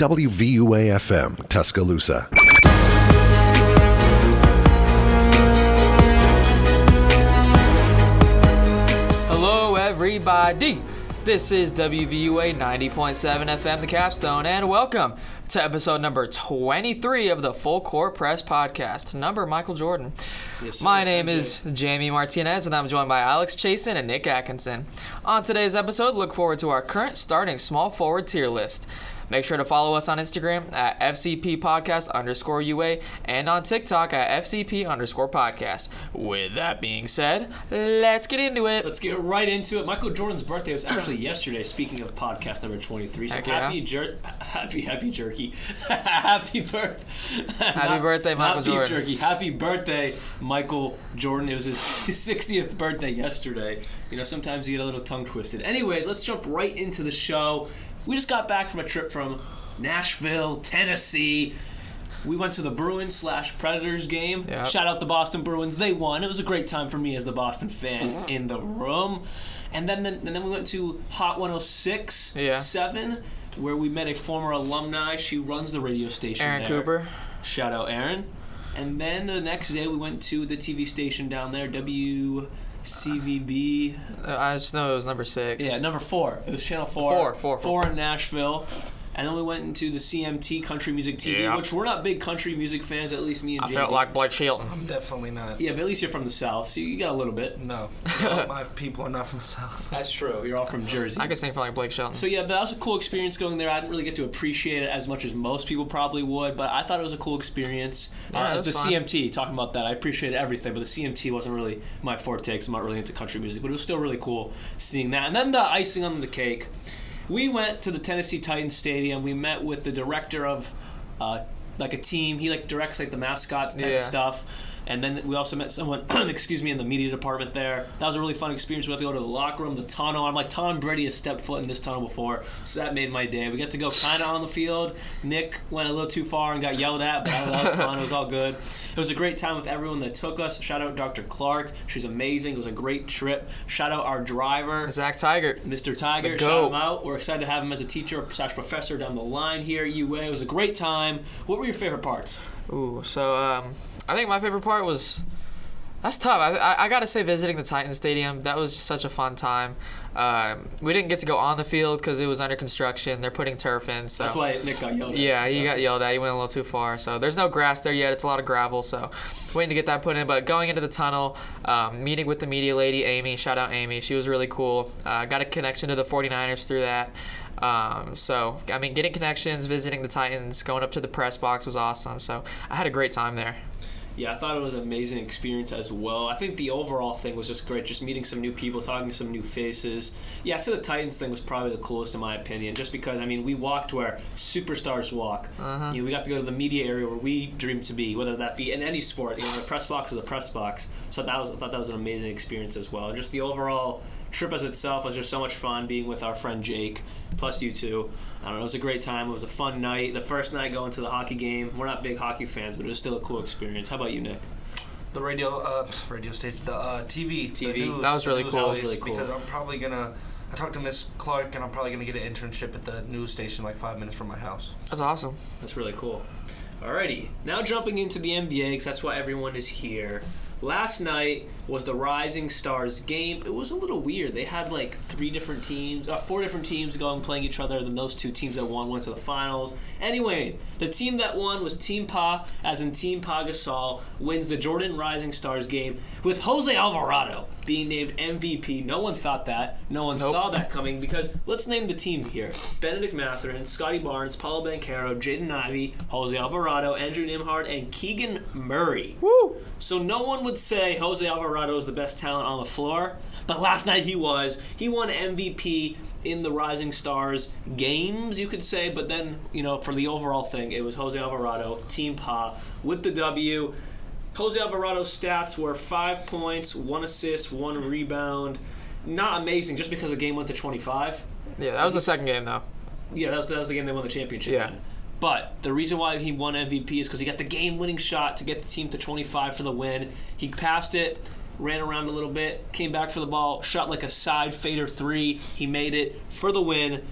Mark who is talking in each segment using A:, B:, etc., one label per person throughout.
A: WVUA-FM, Tuscaloosa.
B: Hello, everybody. This is WVUA 90.7 FM, The Capstone, and welcome to episode number 23 of the Full Court Press Podcast. Number Michael Jordan.
C: Yes, sir.
B: My name is Jamie Martinez, and I'm joined by Alex Chasen and Nick Atkinson. On today's episode, look forward to our current starting small forward tier list. Make sure to follow us on Instagram at FCP_UA and on TikTok at FCP_podcast. With that being said, let's get into it.
C: Let's get right into it. Michael Jordan's birthday was actually yesterday, speaking of podcast number 23. So happy jerky. Happy birthday, Michael Jordan. Jerky. Happy birthday, Michael Jordan. It was his 60th birthday yesterday. You know, sometimes you get a little tongue twisted. Anyways, let's jump right into the show. We just got back from a trip from Nashville, Tennessee. We went to the Bruins/Predators game. Yep. Shout out the Boston Bruins. They won. It was a great time for me as the Boston fan in the room. And then we went to Hot 106.7, where we met a former alumni. She runs the radio station
B: Aaron
C: there.
B: Cooper.
C: Shout out Aaron. And then the next day we went to the TV station down there, CVB.
B: I just know it was number 6.
C: Yeah, number 4. It was channel 4.
B: 4
C: in Nashville. And then we went into the CMT, Country Music TV, which we're not big country music fans, at least me and Jamie.
B: I felt like Blake Shelton.
D: I'm definitely not.
C: Yeah, but at least you're from the South, so you got a little bit.
D: No, my people are not from the South.
C: That's true. You're all from Jersey.
B: I could sing for like Blake Shelton.
C: So yeah, that was a cool experience going there. I didn't really get to appreciate it as much as most people probably would, but I thought it was a cool experience.
B: Yeah,
C: the
B: fun.
C: CMT, talking about that, I appreciated everything, but the CMT wasn't really my forte because I'm not really into country music, but it was still really cool seeing that. And then the icing on the cake. We went to the Tennessee Titans Stadium. We met with the director of like a team. He directs the mascots type of stuff. And then we also met someone, in the media department there. That was a really fun experience. We got to go to the locker room, the tunnel. I'm like, Tom Brady has stepped foot in this tunnel before, so that made my day. We got to go kind of on the field. Nick went a little too far and got yelled at, but that was fun. It was all good. It was a great time with everyone that took us. Shout out Dr. Clark. She's amazing. It was a great trip. Shout out our driver,
B: Zach Tiger.
C: Mr. Tiger. Shout him out. We're excited to have him as a teacher/professor down the line here at UA. It was a great time. What were your favorite parts?
B: Ooh, so I think my favorite part was, that's tough. I gotta say, visiting the Titans Stadium, that was just such a fun time. We didn't get to go on the field because it was under construction. They're putting turf in, so
C: that's why Nick got yelled at.
B: Yeah, he got yelled at. He went a little too far. So there's no grass there yet. It's a lot of gravel. So waiting to get that put in. But going into the tunnel, meeting with the media lady, Amy. Shout out Amy. She was really cool. Got a connection to the 49ers through that. Getting connections, visiting the Titans, going up to the press box was awesome. So I had a great time there.
C: Yeah, I thought it was an amazing experience as well. I think the overall thing was just great, just meeting some new people, talking to some new faces. Yeah, so the Titans thing was probably the coolest in my opinion, just because, we walked where superstars walk.
B: Uh-huh.
C: We got to go to the media area where we dream to be, whether that be in any sport. The press box is the press box. So I thought that was an amazing experience as well. And just the overall trip as itself was just so much fun being with our friend Jake, plus you two. I don't know, it was a great time. It was a fun night. The first night going to the hockey game. We're not big hockey fans, but it was still a cool experience. How about you, Nick?
D: The radio station, the TV. The news,
B: that was really cool.
C: That was really cool.
D: Because I talked to Miss Clark, and I'm probably going to get an internship at the news station 5 minutes from my house.
B: That's awesome.
C: That's really cool. Alrighty, now jumping into the NBA, because that's why everyone is here. Last night was the Rising Stars game. It was a little weird. They had 4 different teams going playing each other. Then those 2 teams that won went to the finals. Anyway, the team that won was Team Pa, as in Team Pa Gasol, wins the Jordan Rising Stars game with Jose Alvarado being named MVP. No one thought that. No one saw that coming because let's name the team here. Benedict Mathurin, Scotty Barnes, Paulo Banchero, Jaden Ivey, Jose Alvarado, Andrew Nembhard, and Keegan Murray.
B: Woo!
C: So no one would say Jose Alvarado is the best talent on the floor, but last night he was. He won MVP in the Rising Stars games, you could say, but then, for the overall thing, it was Jose Alvarado, Team Pa, with the W. Jose Alvarado's stats were 5 points, 1 assist, 1 rebound. Not amazing, just because the game went to 25.
B: Yeah, that was the second game, though.
C: Yeah, that was the game they won the championship
B: Yeah.
C: in. But the reason why he won MVP is because he got the game-winning shot to get the team to 25 for the win. He passed it, ran around a little bit, came back for the ball, shot a side fader 3. He made it for the win.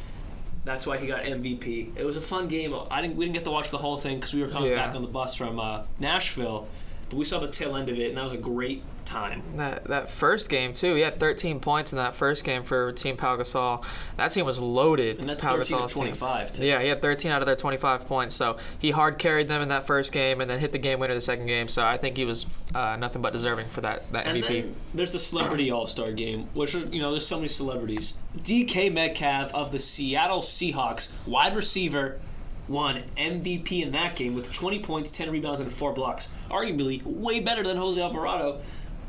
C: That's why he got MVP. It was a fun game. We didn't get to watch the whole thing because we were coming back on the bus from Nashville. But we saw the tail end of it, and that was a great time.
B: That first game, too. He had 13 points in that first game for Team Pau Gasol. That team was loaded.
C: And that's 13 of 25, too.
B: Yeah, he had 13 out of their 25 points. So he hard carried them in that first game and then hit the game winner the second game. So I think he was nothing but deserving for that MVP.
C: And then there's the Celebrity All-Star Game, which are, there's so many celebrities. DK Metcalf of the Seattle Seahawks, wide receiver, won MVP in that game with 20 points, 10 rebounds, and 4 blocks. Arguably way better than Jose Alvarado.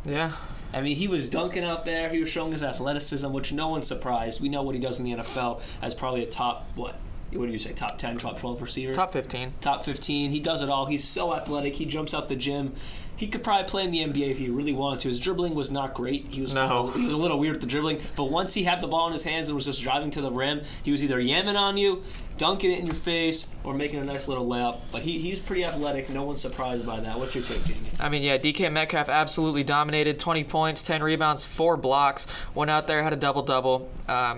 B: Yeah.
C: I mean, he was dunking out there. He was showing his athleticism, which no one's surprised. We know what he does in the NFL as probably a top, what do you say, top 10, top 12 receiver?
B: Top 15.
C: Top 15. He does it all. He's so athletic. He jumps out the gym. He could probably play in the NBA if he really wanted to. His dribbling was not great. He was a little weird with the dribbling. But once he had the ball in his hands and was just driving to the rim, he was either yamming on you, dunking it in your face, or making a nice little layup. But he's pretty athletic. No one's surprised by that. What's your take, Jamie?
B: I mean, yeah, DK Metcalf absolutely dominated. 20 points, 10 rebounds, 4 blocks. Went out there, had a double-double.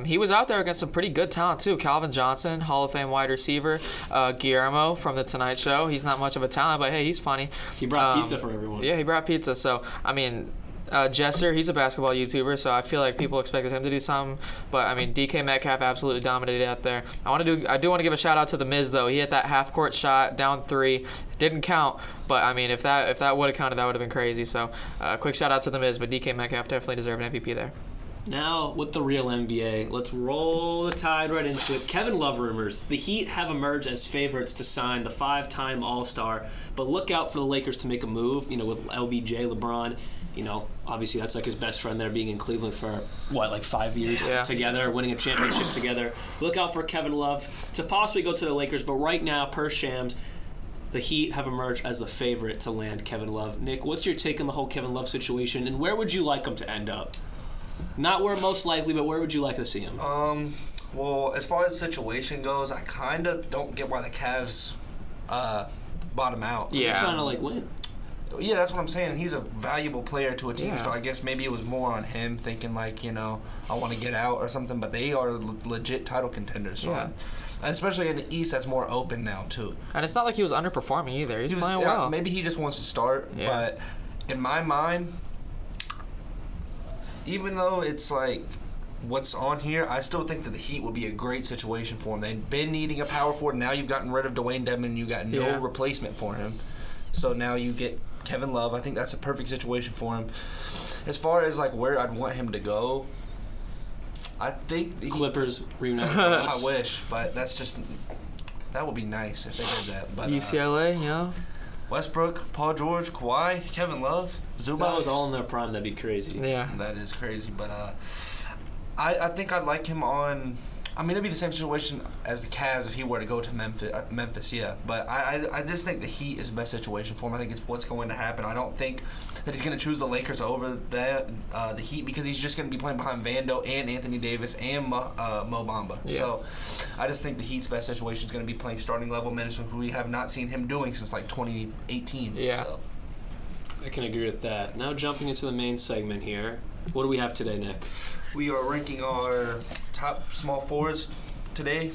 B: He was out there against some pretty good talent, too. Calvin Johnson, Hall of Fame wide receiver. Guillermo from The Tonight Show. He's not much of a talent, but, hey, he's funny.
C: He brought pizza for everyone.
B: Yeah, he brought pizza. So, I mean, Jesser, he's a basketball YouTuber, so I feel like people expected him to do something. But, I mean, DK Metcalf absolutely dominated out there. I do want to give a shout-out to The Miz, though. He hit that half-court shot, down 3. Didn't count, but, I mean, if that would have counted, that would have been crazy. So, quick shout-out to The Miz, but DK Metcalf definitely deserved an MVP there.
C: Now, with the real NBA, let's roll the tide right into it. Kevin Love rumors. The Heat have emerged as favorites to sign the 5-time All-Star, but look out for the Lakers to make a move, with LBJ, LeBron. Obviously that's like his best friend there, being in Cleveland for, 5 years together, winning a championship together. Look out for Kevin Love to possibly go to the Lakers, but right now, per Shams, the Heat have emerged as the favorite to land Kevin Love. Nick, what's your take on the whole Kevin Love situation, and where would you like him to end up? Not where most likely, but where would you like to see him?
D: Well, as far as the situation goes, I kind of don't get why the Cavs bottom out.
C: Yeah. They're trying to, win.
D: Yeah, that's what I'm saying. He's a valuable player to a team, so I guess maybe it was more on him thinking, I want to get out or something, but they are legit title contenders. So and especially in the East, that's more open now, too.
B: And it's not like he was underperforming either. He's playing well.
D: Maybe he just wants to start, but in my mind, even though it's what's on here, I still think that the Heat would be a great situation for him. They've been needing a power forward. Now you've gotten rid of Dwayne Dedmon. You got no replacement for him. So now you get Kevin Love. I think that's a perfect situation for him. As far as where I'd want him to go, I think
C: Clippers reunite.
D: I wish, but that would be nice if they did that. But
B: UCLA,
D: Westbrook, Paul George, Kawhi, Kevin Love, Zubac.
C: If that was all in their prime, that'd be crazy.
B: Yeah,
D: that is crazy. But I think I'd like him on. I mean, it'd be the same situation as the Cavs if he were to go to Memphis, yeah. But I just think the Heat is the best situation for him. I think it's what's going to happen. I don't think that he's going to choose the Lakers over the Heat because he's just going to be playing behind Vando and Anthony Davis and Mo Bamba. Yeah. So I just think the Heat's best situation is going to be playing starting level minutes, which we have not seen him doing since 2018.
B: Yeah.
C: So. I can agree with that. Now jumping into the main segment here. What do we have today, Nick?
D: We are ranking our top small forwards today.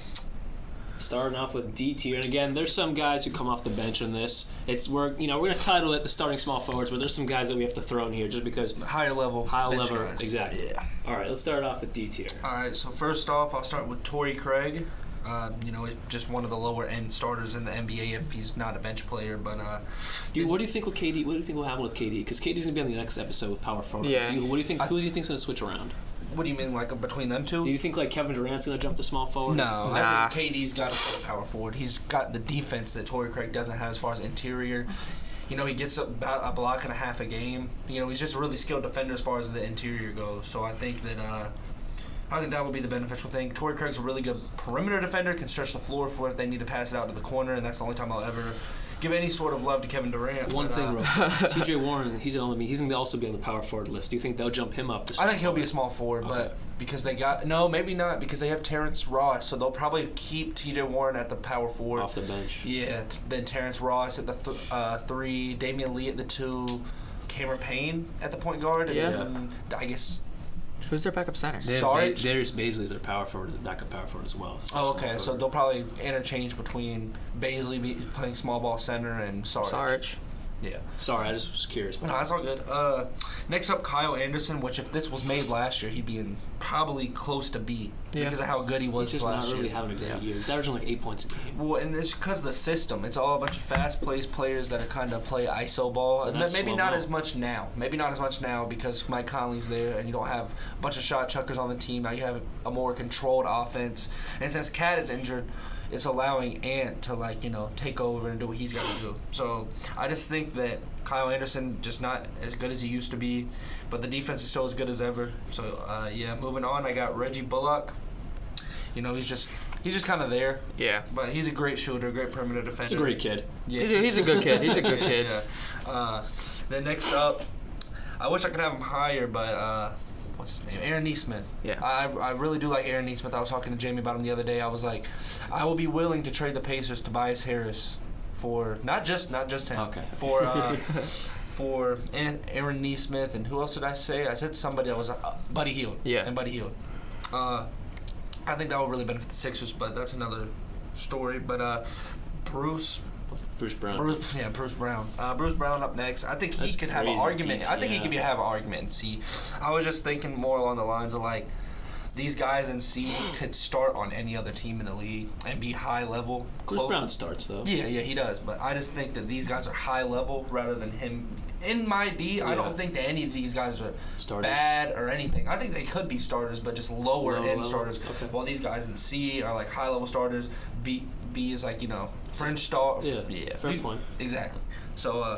C: Starting off with D tier, and again, there's some guys who come off the bench in this. We're gonna title it the starting small forwards, but there's some guys that we have to throw in here just because
D: higher level, guys.
C: Exactly. Yeah. All right, let's start off with D tier.
D: All right, so first off, I'll start with Torrey Craig. He's just one of the lower end starters in the NBA if he's not a bench player. But
C: dude, what do you think with KD? What do you think will happen with KD? Because KD's gonna be on the next episode with power forward.
B: Yeah.
C: What do you think? Who do you think's gonna switch around?
D: What do you mean, between them two?
C: Do you think Kevin Durant's gonna jump to small forward?
D: No, I think KD's got to play power forward. He's got the defense that Torrey Craig doesn't have as far as interior. He gets about a block and a half a game. He's just a really skilled defender as far as the interior goes. So I think that would be the beneficial thing. Torrey Craig's a really good perimeter defender, can stretch the floor for if they need to pass it out to the corner, and that's the only time I'll ever give any sort of love to Kevin Durant.
C: One thing, real quick. T.J. Warren, he's going to also be on the power forward list. Do you think they'll jump him up?
D: I think he'll be a small forward, but because they maybe not, because they have Terrence Ross, so they'll probably keep T.J. Warren at the power forward.
C: Off the bench.
D: Yeah, then Terrence Ross at the 3, Damian Lee at the 2, Cameron Payne at the point guard, and then I guess
B: Who's their backup center?
D: Sarge?
C: Darius Baisley is their power forward, the backup power forward as well.
D: Oh, okay. So they'll probably interchange between Baisley playing small ball center and Sarge. Yeah.
C: Sorry, I just was curious.
D: No, that's all good. Next up, Kyle Anderson, which if this was made last year, he'd be in probably close to B because of how good he was
C: He's just
D: last
C: not really
D: year.
C: having a great year. He's averaging like 8 points a game.
D: Well, and it's because of the system. It's all a bunch of fast-paced players that are kind of play ISO ball.
C: And
D: Maybe
C: that's
D: not
C: slow-mo.
D: as much now. Maybe not as much now because Mike Conley's there and you don't have a bunch of shot chuckers on the team. Now you have a more controlled offense. And since Cat is injured, it's allowing Ant to take over and do what he's got to do. So I just think that Kyle Anderson just not as good as he used to be, but the defense is still as good as ever. So moving on, I got Reggie Bullock. He's just kind of there.
B: Yeah.
D: But he's a great shooter, great perimeter defender.
C: He's a great kid.
D: Yeah.
B: He's a good kid. He's a good kid.
D: Yeah. Then next up, I wish I could have him higher, but what's his name? Aaron Nesmith.
B: Yeah.
D: I really do like Aaron Nesmith. I was talking to Jamie about him the other day. I was like, I will be willing to trade the Pacers Tobias Harris for not just him.
C: Okay.
D: For Aaron Nesmith and who else did I say? I said somebody that was Buddy Hield.
B: Yeah.
D: And Buddy Hield. I think that would really benefit the Sixers, but that's another story. But Bruce
C: Brown.
D: Bruce Brown. Bruce Brown up next. I think he could have an
C: crazy
D: argument.
C: deep,
D: I think he
C: yeah.
D: could have an argument in C. I was just thinking more along the lines of these guys in C could start on any other team in the league and be high level.
C: Bruce Brown starts though.
D: Yeah, he does. But I just think that these guys are high level rather than him. In my D, I don't think that any of these guys are
C: Starters.
D: bad or anything. I think they could be starters, but just lower end
C: level.
D: starters.
C: Okay.
D: While these guys in C are high level starters. B is fringe star.
C: Yeah, fair point.
D: Exactly. So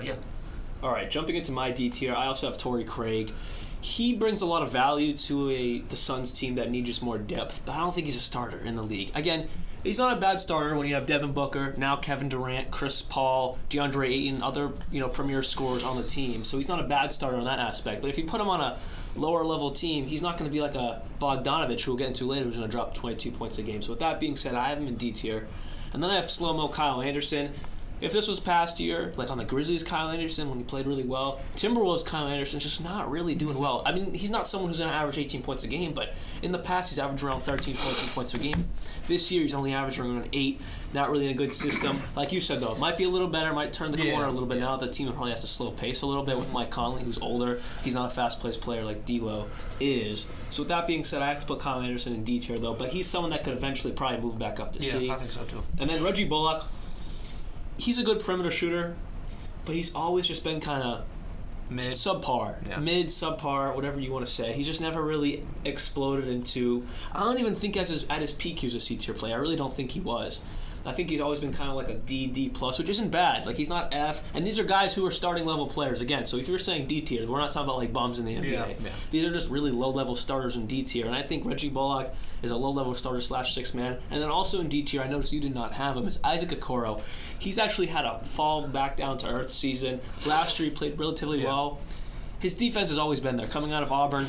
C: All right, jumping into my D tier, I also have Torrey Craig. He brings a lot of value to the Suns team that need just more depth, but I don't think he's a starter in the league. Again, he's not a bad starter when you have Devin Booker, now Kevin Durant, Chris Paul, DeAndre Ayton, other premier scorers on the team. So he's not a bad starter in that aspect. But if you put him on a lower level team, he's not going to be like a Bogdanovich, who we'll get into later, who's going to drop 22 points a game. So with that being said, I have him in D tier. And then I have slow-mo Kyle Anderson. If this was past year, like on the Grizzlies, Kyle Anderson, when he played really well, Timberwolves, Kyle Anderson's just not really doing well. I mean, he's not someone who's going to average 18 points a game, but in the past, he's averaged around 13, 14 points a game. This year, he's only averaging around 8, not really in a good system. Like you said, though, it might be a little better, might turn the corner a little bit now. The team probably has to slow pace a little bit with Mike Conley, who's older. He's not a fast-paced player like D'Lo is. So with that being said, I have to put Kyle Anderson in D tier, though, but he's someone that could eventually probably move back up to C.
D: Yeah, I think so, too.
C: And then Reggie Bullock. He's a good perimeter shooter, but he's always just been kind of subpar, subpar, whatever you want to say. He's just never really exploded into. I don't even think at his peak he was a C tier player. I really don't think he was. I think he's always been kind of like a D plus, which isn't bad. Like he's not F, and these are guys who are starting level players again. So if you're saying D tier, we're not talking about like bums in the NBA.
D: Yeah.
C: These are just really low level starters in D tier, and I think Reggie Bullock is a low level starter / 6-man. And then also in D tier, I noticed you did not have him, is Isaac Okoro. He's actually had a fall back down to earth season. Last year he played relatively well. His defense has always been there, coming out of Auburn.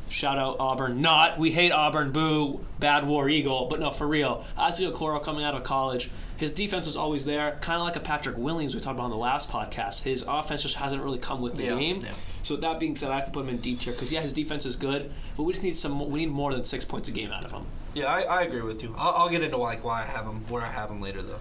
C: Shout out Auburn. We hate Auburn. Boo. Bad War Eagle. But no, for real. Isaac Okoro coming out of college. His defense was always there. Kind of like a Patrick Williams we talked about on the last podcast. His offense just hasn't really come with the game. Yeah. So with that being said, I have to put him in D tier because, his defense is good. But we just need we need more than 6 points a game out of him.
D: Yeah, I agree with you. I'll get into why I have him, where I have him later, though.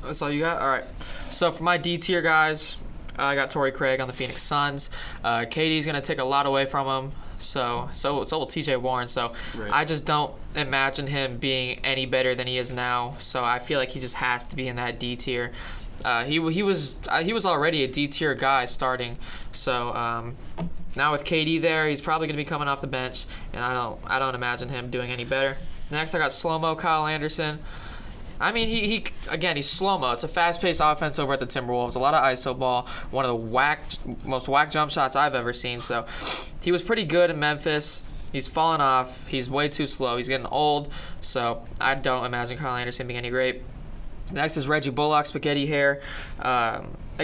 B: That's all you got? All right. So for my D tier guys, I got Torrey Craig on the Phoenix Suns. KD's going to take a lot away from him. So will TJ Warren. So right. I just don't imagine him being any better than he is now. So I feel like he just has to be in that D tier. He was already a D tier guy starting. So now with KD there, he's probably going to be coming off the bench, and I don't imagine him doing any better. Next, I got slow-mo Kyle Anderson. I mean, he's slow-mo. It's a fast-paced offense over at the Timberwolves. A lot of ISO ball. One of the most whack jump shots I've ever seen. So he was pretty good in Memphis. He's fallen off. He's way too slow. He's getting old. So I don't imagine Kyle Anderson being any great. Next is Reggie Bullock, spaghetti hair.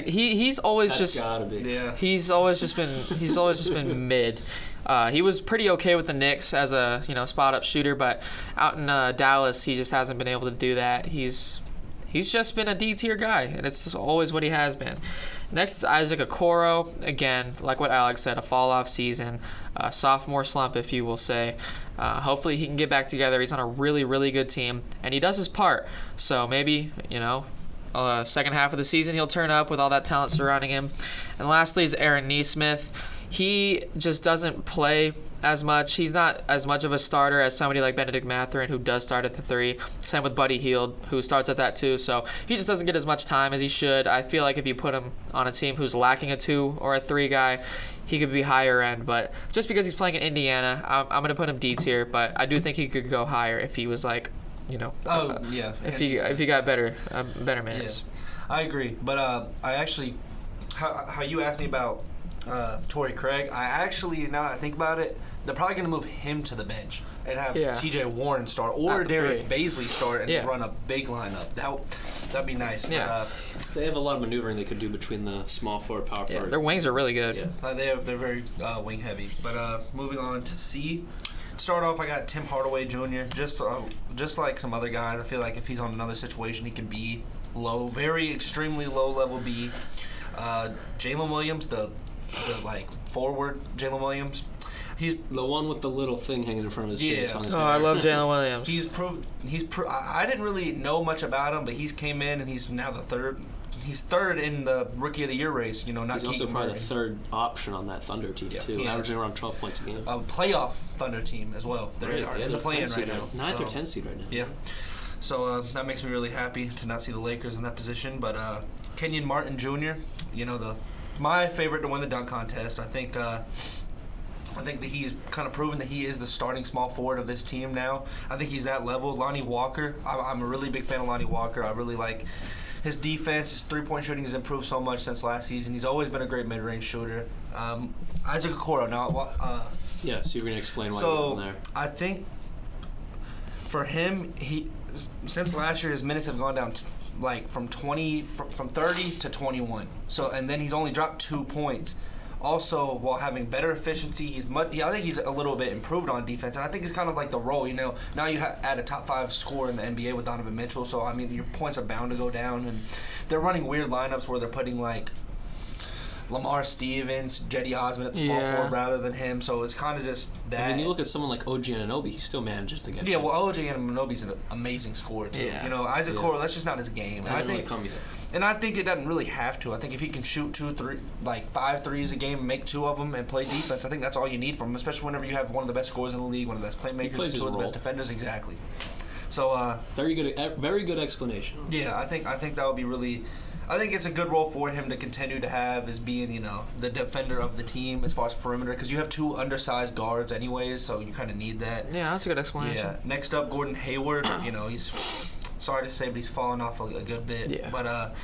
B: He's always
C: That's
B: just
C: gotta be.
D: Yeah.
B: He's always just been mid. He was pretty okay with the Knicks as a spot up shooter, but out in Dallas he just hasn't been able to do that. He's he's just been a D tier guy, and it's always what he has been. Next is Isaac Okoro. Again, like what Alex said, a fall-off season, sophomore slump, if you will say. Hopefully he can get back together. He's on a really, really good team, and he does his part. So maybe, second half of the season he'll turn up with all that talent surrounding him. And lastly is Aaron Nesmith. He just doesn't play as much. He's not as much of a starter as somebody like Benedict Mathurin, who does start at the 3. Same with Buddy Hield, who starts at that 2. So he just doesn't get as much time as he should. I feel like if you put him on a team who's lacking a 2 or a 3 guy, he could be higher end. But just because he's playing in Indiana, I'm going to put him D tier. But I do think he could go higher if he was like, if he got better minutes.
D: Yeah, I agree. But I actually, how you asked me about Torrey Craig, I actually, now that I think about it, they're probably going to move him to the bench and have TJ Warren start or Darius Baisley start and run a big lineup. That'd be nice.
B: Yeah.
D: But,
C: they have a lot of maneuvering they could do between the small forward, power forward.
B: Their wings are really good.
D: Yeah. They're very wing heavy. But moving on to C. To start off, I got Tim Hardaway Jr. Just like some other guys, I feel like if he's on another situation, he can be very extremely low level B. Jalen Williams, the forward Jalen Williams. He's
C: the one with the little thing hanging in front of his face on his head.
B: I love Jalen Williams.
D: I didn't really know much about him, but he's came in and he's now the third. He's third in the Rookie of the Year race. He's
C: also probably the third option on that Thunder team too, averaging around 12 points a game.
D: A playoff Thunder team as well. They're in the play-in right now.
C: 9th or 10th seed right now.
D: Yeah. So that makes me really happy to not see the Lakers in that position. But Kenyon Martin Jr., my favorite to win the dunk contest. I think that he's kind of proven that he is the starting small forward of this team now. I think he's that level. Lonnie Walker, I'm a really big fan of Lonnie Walker. I really like his defense. His three-point shooting has improved so much since last season. He's always been a great mid-range shooter. Isaac Okoro now.
C: So you're going to explain why you're on there.
D: I think for him, since last year, his minutes have gone down from 30 to 21. So, and then he's only dropped 2 points. Also, while having better efficiency, I think he's a little bit improved on defense, and I think it's kind of like the role. Now you add a top 5 scorer in the NBA with Donovan Mitchell, so I mean your points are bound to go down, and they're running weird lineups where they're putting like Lamar Stevens, Jetty Osman at the small forward rather than him, so it's kind of just that.
C: I mean, you look at someone like OG Anunoby, he still manages to get.
D: Yeah, well, OG Anunoby's an amazing scorer too.
B: Yeah.
D: Isaac Okoro, that's just not his game.
C: Hasn't really come yet.
D: And I think it doesn't really have to. I think if he can shoot 5 threes a game, make 2 of them, and play defense, I think that's all you need from him, especially whenever you have one of the best scorers in the league, one of the best playmakers, 2 of the best defenders. Exactly. So
C: very good explanation.
D: Yeah, I think that would be really. I think it's a good role for him to continue to have as being, the defender of the team as far as perimeter, because you have 2 undersized guards anyways, so you kind of need that.
B: Yeah, that's a good explanation.
D: Yeah. Next up, Gordon Hayward. He's sorry to say, but he's fallen off a good bit.
B: Yeah.
D: But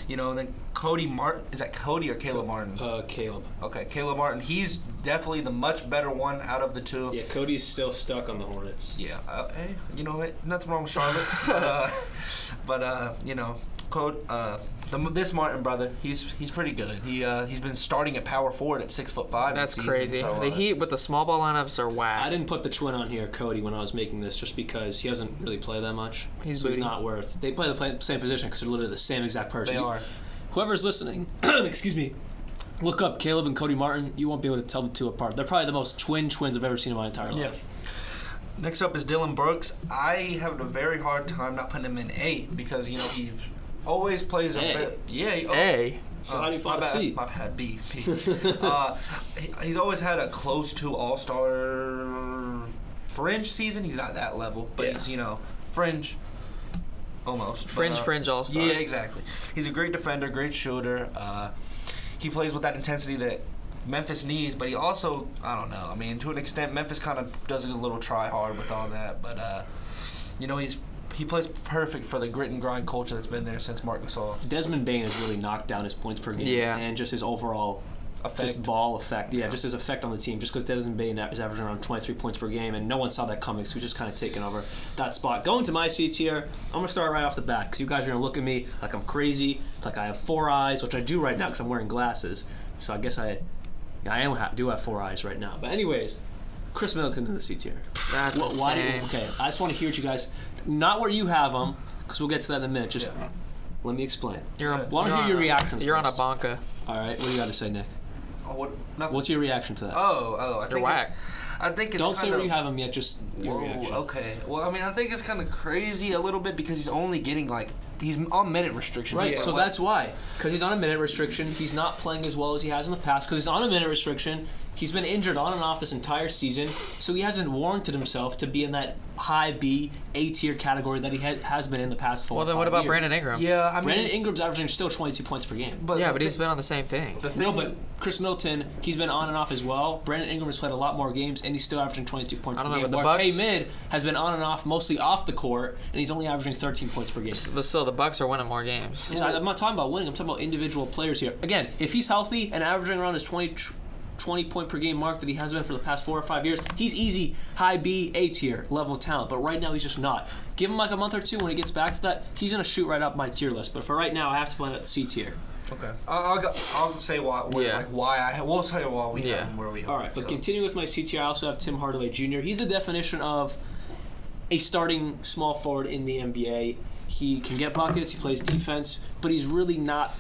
D: then Cody Martin. Is that Cody or Caleb Martin?
C: Caleb.
D: Okay, Caleb Martin. He's definitely the much better one out of the 2.
C: Yeah, Cody's still stuck on the Hornets.
D: Yeah. Hey, you know what? Nothing wrong with Charlotte. This Martin brother, he's pretty good. He's been starting at power forward at 6'5".
B: That's crazy.
D: So,
B: the Heat with the small ball lineups are whack.
C: I didn't put the twin on here, Cody, when I was making this, just because he doesn't really play that much. He's not worth. They play the same position because they're literally the same exact person.
D: They are.
C: Whoever's listening, excuse me, look up Caleb and Cody Martin. You won't be able to tell the 2 apart. They're probably the most twins I've ever seen in my entire life.
D: Next up is Dylan Brooks. I have a very hard time not putting him in A because he always plays
C: A.
B: A.
C: So how do you find a C?
D: My bad. B. He's always had a close to All-Star fringe season. He's not that level, but he's fringe. Almost.
B: Fringe All-Star.
D: Yeah, exactly. He's a great defender, great shooter. He plays with that intensity that Memphis needs, but he also, I don't know. I mean, to an extent, Memphis kind of does a little try hard with all that, but he plays perfect for the grit and grind culture that's been there since Marc Gasol.
C: Desmond Bane has really knocked down his points per game and just his overall just ball effect. Yeah, just his effect on the team. Just because Desmond Bane is averaging around 23 points per game, and no one saw that coming, so we just kind of taken over that spot. Going to my C tier, I'm going to start right off the bat because you guys are going to look at me like I'm crazy, like I have 4 eyes, which I do right now because I'm wearing glasses. So I guess I do have 4 eyes right now. But anyways, Chris Middleton in the C tier.
B: That's insane.
C: Okay, I just want to hear what you guys, not where you have him, because we'll get to that in a minute. Just let me explain.
B: Want
C: to hear your reactions
B: You're
C: first.
B: on a bonka.
C: All right, what do you got to say, Nick?
D: Nothing.
C: What's your reaction to that?
B: You're whack.
D: I think it's
C: Don't say
D: kind
C: where you have him yet, just your reaction.
D: Okay. Well, I mean, I think it's kind of crazy a little bit because he's only getting he's on minute restriction.
C: Right, so that's why. Because he's on a minute restriction. He's not playing as well as he has in the past because he's on a minute restriction. He's been injured on and off this entire season, so he hasn't warranted himself to be in that high B, A tier category that he has been in the past 4 or 5 years.
B: Well, then what about Brandon Ingram?
D: Yeah, I mean,
C: Brandon Ingram's averaging still 22 points per game.
B: But he's been on the same thing.
C: No, but Chris Middleton, he's been on and off as well. Brandon Ingram has played a lot more games, and he's still averaging 22 points per game.
B: But the
C: Where
B: Bucks,
C: K-Mid has been on and off, mostly off the court, and he's only averaging 13 points per game.
B: But still, the Bucks are winning more games.
C: So I'm not talking about winning. I'm talking about individual players here. Again, if he's healthy and averaging around his 20 point per game mark that he has been for the past 4 or 5 years, he's easy high B, A tier level of talent. But right now he's just not. Give him a month or two when he gets back to that, he's gonna shoot right up my tier list. But for right now, I have to put him at C tier.
D: Okay. I'll say why. We'll say why we have him where we are.
C: All right. But continuing with my C tier, I also have Tim Hardaway Jr. He's the definition of a starting small forward in the NBA. He can get buckets. He plays defense, but he's really not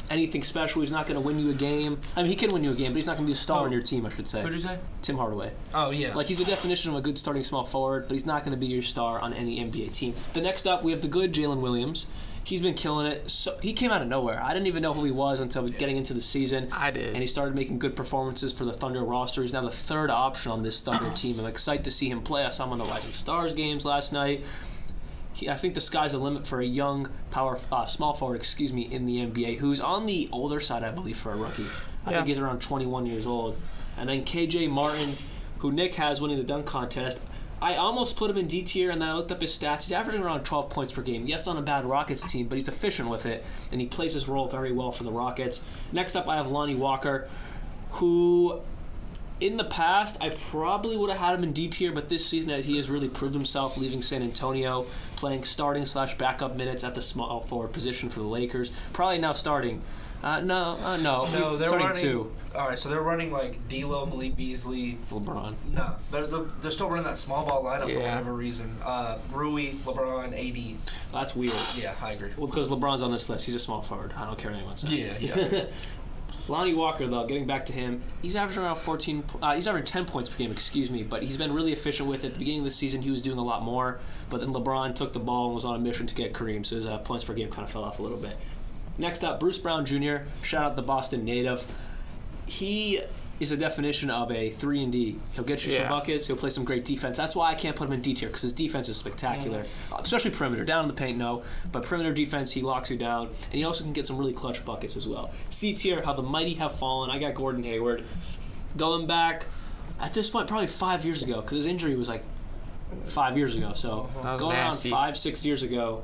C: anything special. He's not going to win you a game. I mean, he can win you a game, but he's not going to be a star on your team, I should say.
D: Who'd you say?
C: Tim Hardaway.
D: Oh, yeah.
C: He's the definition of a good starting small forward, but he's not going to be your star on any NBA team. The next up, we have the good Jalen Williams. He's been killing it. So he came out of nowhere. I didn't even know who he was until getting into the season.
B: I did.
C: And he started making good performances for the Thunder roster. He's now the third option on this Thunder team. I'm excited to see him play. I saw him on the Rising Stars games last night. I think the sky's the limit for a young small forward, in the NBA, who's on the older side, I believe, for a rookie. I think he's around 21 years old. And then KJ Martin, who Nick has winning the dunk contest. I almost put him in D tier, and then I looked up his stats. He's averaging around 12 points per game. Yes, on a bad Rockets team, but he's efficient with it, and he plays his role very well for the Rockets. Next up, I have Lonnie Walker, who in the past, I probably would have had him in D tier, but this season he has really proved himself, leaving San Antonio, playing starting/backup minutes at the small forward position for the Lakers. Probably now starting. No,
D: they're
C: starting
D: running
C: 2.
D: All right, so they're running D'Lo, Malik Beasley,
C: LeBron.
D: No, they're still running that small ball lineup for whatever reason. Rui, LeBron, AD.
C: That's weird.
D: Yeah, I agree.
C: Well, because LeBron's on this list, he's a small forward. I don't care what anyone says.
D: Yeah.
C: Lonnie Walker, though, getting back to him, he's averaging around 10 points per game, but he's been really efficient with it. At the beginning of the season, he was doing a lot more, but then LeBron took the ball and was on a mission to get Kareem, so his points per game kind of fell off a little bit. Next up, Bruce Brown Jr., shout out the Boston native. He is a definition of a 3-and-D. He'll get you some buckets. He'll play some great defense. That's why I can't put him in D tier, because his defense is spectacular, especially perimeter. Down in the paint, no, but perimeter defense, he locks you down, and he also can get some really clutch buckets as well. C tier, how the mighty have fallen. I got Gordon Hayward. Going back, at this point, probably 5 years ago, because his injury was 5 years ago. So going
B: nasty.
C: around 5-6 years ago,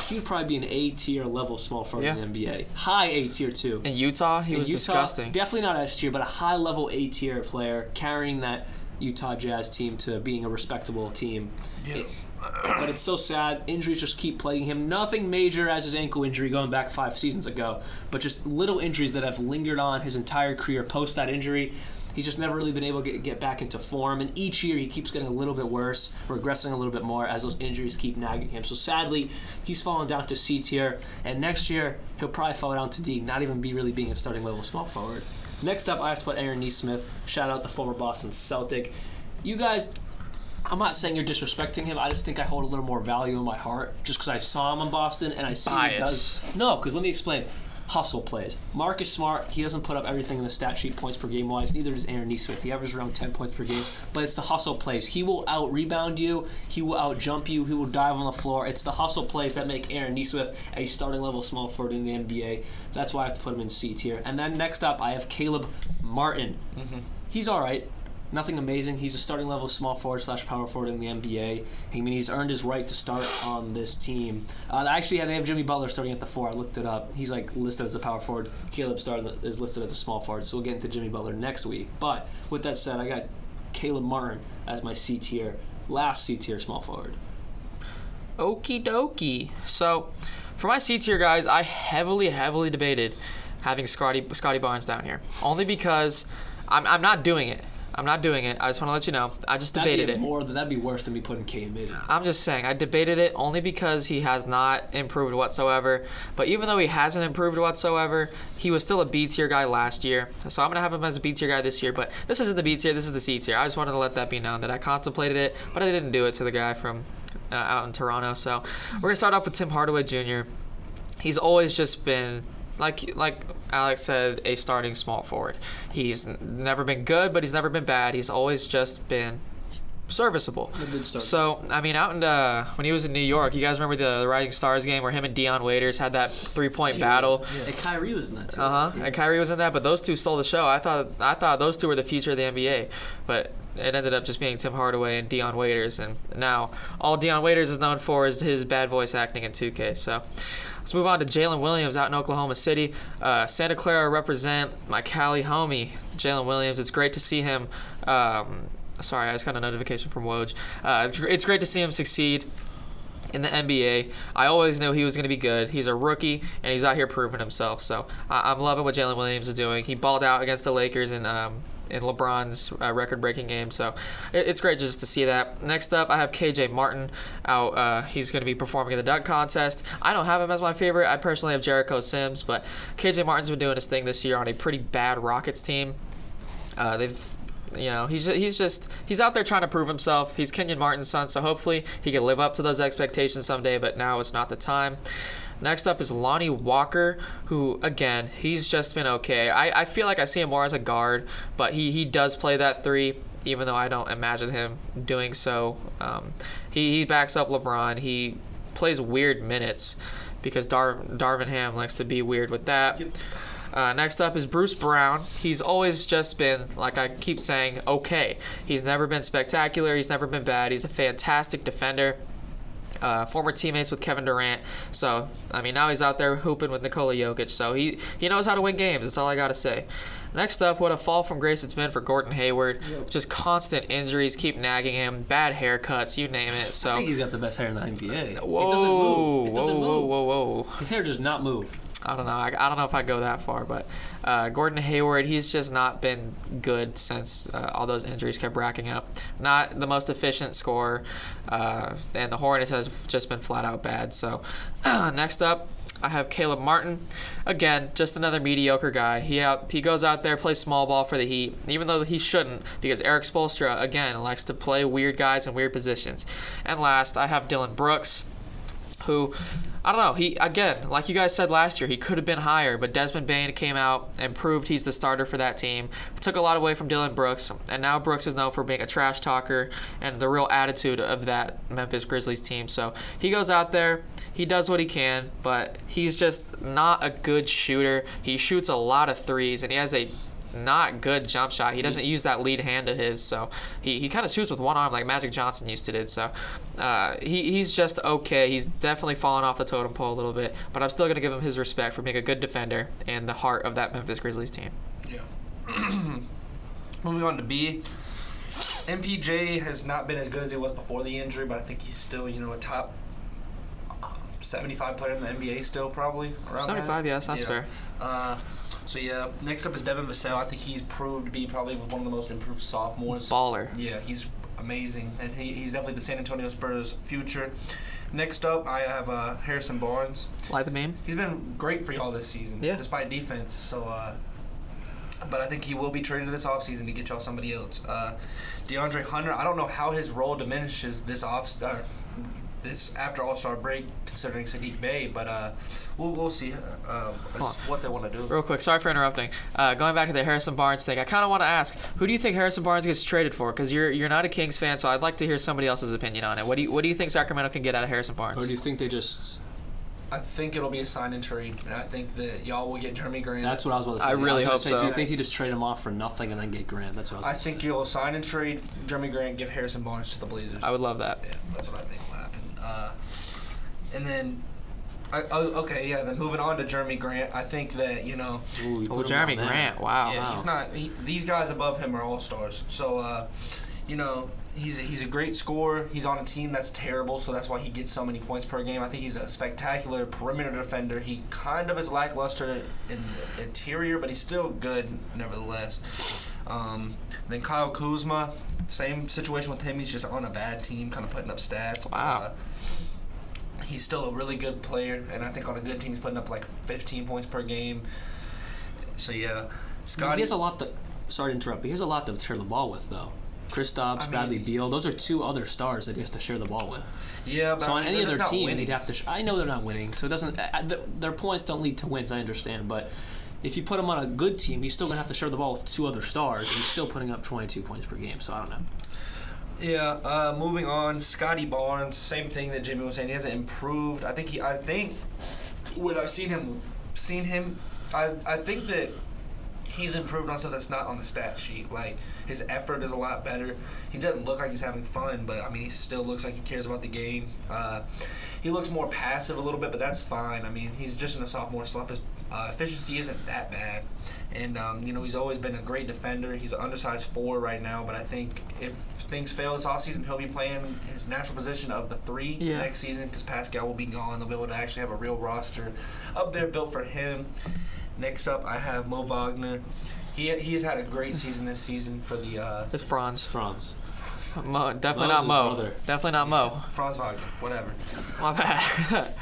C: he would probably be an A tier level small forward in the NBA. High A tier too.
B: In Utah, he was disgusting.
C: Definitely not S tier, but a high level A tier player carrying that Utah Jazz team to being a respectable team.
D: Yeah.
C: But it's so sad. Injuries just keep plaguing him. Nothing major as his ankle injury going back 5 seasons ago, but just little injuries that have lingered on his entire career post that injury. He's just never really been able to get back into form, and each year he keeps getting a little bit worse, regressing a little bit more as those injuries keep nagging him. So sadly, he's fallen down to C tier, and next year he'll probably fall down to D, not even be really being a starting level small forward. Next up, I have to put Aaron Nesmith. Shout out the former Boston Celtic. You guys, I'm not saying you're disrespecting him. I just think I hold a little more value in my heart just because I saw him in Boston and I see what he does. No, because let me explain. Hustle plays. Marcus Smart, he doesn't put up everything in the stat sheet points per game wise. Neither does Aaron Nesmith. He averages around 10 points per game. But it's the hustle plays. He will out-rebound you. He will out-jump you. He will dive on the floor. It's the hustle plays that make Aaron Nesmith a starting level small forward in the NBA. That's why I have to put him in C tier. And then next up, I have Caleb Martin. He's all right. Nothing amazing. He's a starting level small forward / power forward in the NBA. I mean, he's earned his right to start on this team. Actually, they have Jimmy Butler starting at the 4. I looked it up. He's listed as a power forward. Caleb is listed as a small forward. So we'll get into Jimmy Butler next week. But with that said, I got Caleb Martin as my C tier, last C tier small forward.
B: Okie dokie. So for my C tier guys, I heavily debated having Scotty Barnes down here, only because I'm not doing it. I'm not doing it. I just want to let you know. I just debated it.
C: That'd be worse than me putting K mid.
B: I'm just saying, I debated it only because he has not improved whatsoever. But even though he hasn't improved whatsoever, he was still a B tier guy last year. So I'm going to have him as a B tier guy this year. But this isn't the B tier, this is the C tier. I just wanted to let that be known that I contemplated it, but I didn't do it to the guy from out in Toronto. So we're going to start off with Tim Hardaway Jr. He's always just been, like Alex said, a starting small forward. He's never been good, but he's never been bad. He's always just been serviceable. So, I mean, out in when he was in New York, you guys remember the Rising Stars game where him and Dion Waiters had that 3-point battle?
C: Yeah. And Kyrie was in that too.
B: And Kyrie was in that, but those two stole the show. I thought those two were the future of the NBA, but it ended up just being Tim Hardaway and Dion Waiters, and now all Dion Waiters is known for is his bad voice acting in 2K. So let's move on to Jalen Williams out in Oklahoma City. Santa Clara represent my Cali homie, Jalen Williams. It's great to see him. Sorry, I just got a notification from Woj. It's great to see him succeed in the NBA. I always knew he was going to be good. He's a rookie, and he's out here proving himself. So I'm loving what Jalen Williams is doing. He balled out against the Lakers in LeBron's record-breaking game. So it's great just to see that. Next up, I have KJ Martin out. He's going to be performing in the dunk contest. I don't have him as my favorite. I personally have Jericho Sims, but KJ Martin's been doing his thing this year on a pretty bad Rockets team. He's out there trying to prove himself. He's Kenyon Martin's son, so hopefully he can live up to those expectations someday, but now is not the time. Next up is Lonnie Walker, who, again, he's just been okay. I feel like I see him more as a guard, but he does play that 3, even though I don't imagine him doing so. He backs up LeBron. He plays weird minutes because Darvin Ham likes to be weird with that. Next up is Bruce Brown. He's always just been, like I keep saying, okay. He's never been spectacular. He's never been bad. He's a fantastic defender. Former teammates with Kevin Durant. So, I mean, now he's out there hooping with Nikola Jokic. So he knows how to win games. That's all I got to say. Next up, what a fall from grace it's been for Gordon Hayward. Just constant injuries keep nagging him. Bad haircuts, you name it. So
C: I think he's got the best hair in the NBA.
B: Whoa,
C: it doesn't move. It doesn't move.
B: Whoa.
C: His hair does not move.
B: I don't know. I don't know if I go that far, but Gordon Hayward, he's just not been good since all those injuries kept racking up. Not the most efficient scorer, and the Hornets has just been flat out bad. So next up, I have Caleb Martin. Again, just another mediocre guy. He goes out there, plays small ball for the Heat, even though he shouldn't, because Eric Spoelstra, again, likes to play weird guys in weird positions. And last, I have Dylan Brooks, who, I don't know, he, again, like you guys said last year, he could have been higher, but Desmond Bane came out and proved he's the starter for that team. Took a lot away from Dylan Brooks, and now Brooks is known for being a trash talker and the real attitude of that Memphis Grizzlies team. So he goes out there, he does what he can, but he's just not a good shooter. He shoots a lot of threes, and he has a not good jump shot. He doesn't use that lead hand of his, so he kind of shoots with one arm like Magic Johnson used to do. So he's just okay. He's definitely fallen off the totem pole a little bit, but I'm still going to give him his respect for being a good defender and the heart of that Memphis Grizzlies team.
D: Yeah. Moving on to B. MPJ has not been as good as he was before the injury, but I think he's still, a top 75 player in the NBA still, probably around
B: 75, yes, that's fair.
D: So yeah, next up is Devin Vassell. I think he's proved to be probably one of the most improved sophomores.
B: Baller.
D: Yeah, he's amazing, and he's definitely the San Antonio Spurs' future. Next up, I have Harrison Barnes.
B: Like the meme?
D: He's been great for y'all this season, despite defense. So, but I think he will be traded this offseason to get y'all somebody else. DeAndre Hunter, I don't know how his role diminishes this after All-Star break, considering Sadiq Bey, but we'll see what they want to do.
B: Real quick, sorry for interrupting. Going back to the Harrison Barnes thing, I kind of want to ask, who do you think Harrison Barnes gets traded for? Because you're not a Kings fan, so I'd like to hear somebody else's opinion on it. What do you think Sacramento can get out of Harrison Barnes?
C: Or do you think they just...
D: I think it'll be a sign and trade, and I think that y'all will get Jeremy Grant.
C: That's what I was about to say.
B: I really hope so.
C: Do you think you just trade him off for nothing and then get Grant? That's what I
D: think you'll sign and trade Jeremy Grant, give Harrison Barnes to the Blazers.
B: I would love that.
D: Yeah, that's what I think will happen. And then, then moving on to Jeremy Grant, I think that,
B: Jeremy Grant, wow.
D: Yeah, he's not, these guys above him are all-stars. So, he's a great scorer. He's on a team that's terrible, so that's why he gets so many points per game. I think he's a spectacular perimeter defender. He kind of is lackluster in the interior, but he's still good nevertheless. Then Kyle Kuzma, same situation with him. He's just on a bad team, kind of putting up stats.
B: Wow.
D: He's still a really good player, and I think on a good team he's putting up like 15 points per game. So yeah, Scotty.
C: He has a lot to. Sorry to interrupt. But he has a lot to share the ball with, though. Kristaps, Bradley Beal, those are two other stars that he has to share the ball with.
D: Yeah, but
C: so on any other team,
D: winning.
C: he'd have to. I know they're not winning, so it doesn't. Their points don't lead to wins. I understand, but if you put him on a good team, he's still gonna have to share the ball with two other stars, and he's still putting up 22 points per game. So I don't know.
D: Yeah, moving on. Scotty Barnes, same thing that Jimmy was saying. He hasn't improved. I think when I've seen him, I think that he's improved on stuff that's not on the stat sheet. Like, his effort is a lot better. He doesn't look like he's having fun, but, I mean, he still looks like he cares about the game. He looks more passive a little bit, but that's fine. I mean, he's just in a sophomore slump. His efficiency isn't that bad. And, he's always been a great defender. He's an undersized 4 right now, but I think if things fail this offseason, he'll be playing his natural position of the 3 next season because Pascal will be gone. They'll be able to actually have a real roster up there built for him. Next up, I have Mo Wagner. He has had a great season this season for the.
B: It's Franz. Mo, definitely
C: Mo's
B: not Mo.
C: brother.
B: Definitely not Mo.
D: Franz Wagner, whatever.
B: My bad.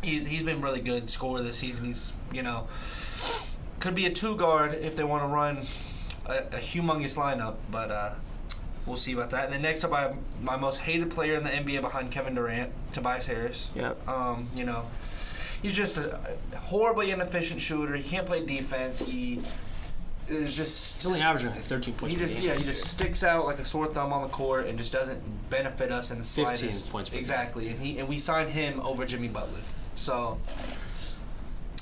D: He's been really good scorer this season. He's could be a 2 guard if they want to run a humongous lineup, but we'll see about that. And then next up, I have my most hated player in the NBA behind Kevin Durant, Tobias Harris.
B: Yep.
D: He's just a horribly inefficient shooter. He can't play defense. He is just.
C: He's only averaging like 13 points per game.
D: He just sticks out like a sore thumb on the court and just doesn't benefit us in the
C: 15
D: slightest.
C: points per game.
D: Exactly, and we signed him over Jimmy Butler. So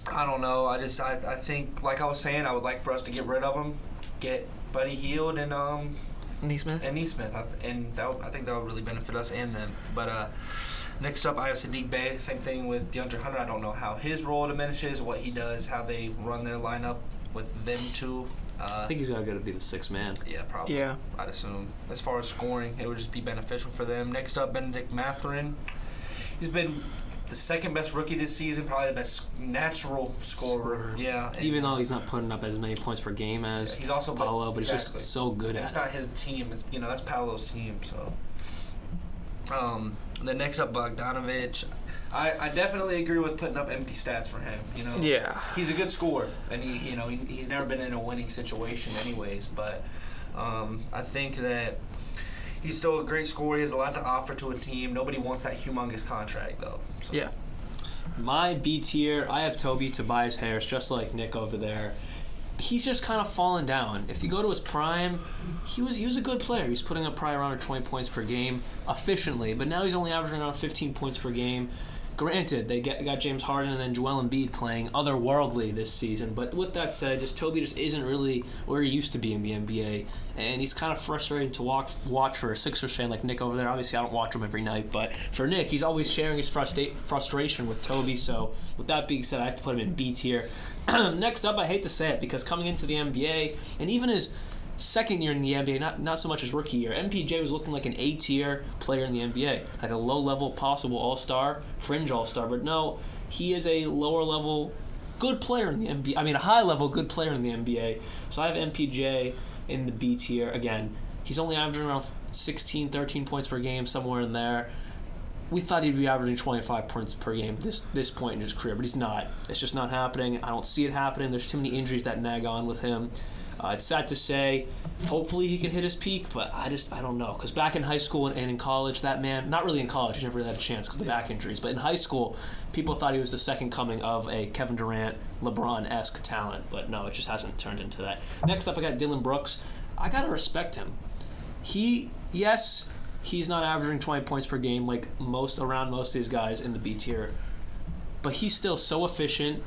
D: I don't know. I think, like I was saying, I would like for us to get rid of him, get Buddy Hield and
B: Neesmith.
D: I think that would really benefit us and them. But next up, I have Sadiq Bey. Same thing with DeAndre Hunter. I don't know how his role diminishes, what he does, how they run their lineup with them two.
C: I think he's got to be the 6th man.
D: Yeah, probably.
B: Yeah.
D: I'd assume. As far as scoring, it would just be beneficial for them. Next up, Benedict Mathurin. He's been the second best rookie this season, probably the best natural scorer. Yeah.
C: Even though he's not putting up as many points per game as
D: he's also
C: Paolo, but he's just so good at it.
D: It's not his team. It's that's Paolo's team. So. Then next up, Bogdanovich. I definitely agree with putting up empty stats for him.
B: Yeah.
D: He's a good scorer, and he's never been in a winning situation, anyways. But I think that he's still a great scorer. He has a lot to offer to a team. Nobody wants that humongous contract, though. So.
B: Yeah.
C: My B tier, I have Tobias Harris, just like Nick over there. He's just kind of fallen down. If you go to his prime, he was a good player. He was putting up probably around 20 points per game efficiently, but now he's only averaging around 15 points per game. Granted, they got James Harden and then Joel Embiid playing otherworldly this season, but with that said, Toby just isn't really where he used to be in the NBA, and he's kind of frustrating to watch for a Sixers fan like Nick over there. Obviously, I don't watch him every night, but for Nick, he's always sharing his frustration with Toby, so with that being said, I have to put him in B tier. Next up, I hate to say it, because coming into the NBA, and even his second year in the NBA, not so much his rookie year, MPJ was looking like an A-tier player in the NBA, like a low-level possible all-star, fringe all-star, but no, he is a lower-level good player in the NBA. I mean, a high-level good player in the NBA. So I have MPJ in the B tier. Again, he's only averaging around 16, 13 points per game, somewhere in there. We thought he'd be averaging 25 points per game this point in his career, but he's not. It's just not happening. I don't see it happening. There's too many injuries that nag on with him. It's sad to say. Hopefully he can hit his peak, but I don't know. Because back in high school and in college, that man, not really in college, he never really had a chance because of the back injuries, but in high school, people thought he was the second coming of a Kevin Durant, LeBron-esque talent, but no, it just hasn't turned into that. Next up, I got Dylan Brooks. I got to respect him. He's not averaging 20 points per game like most of these guys in the B tier, but he's still so efficient.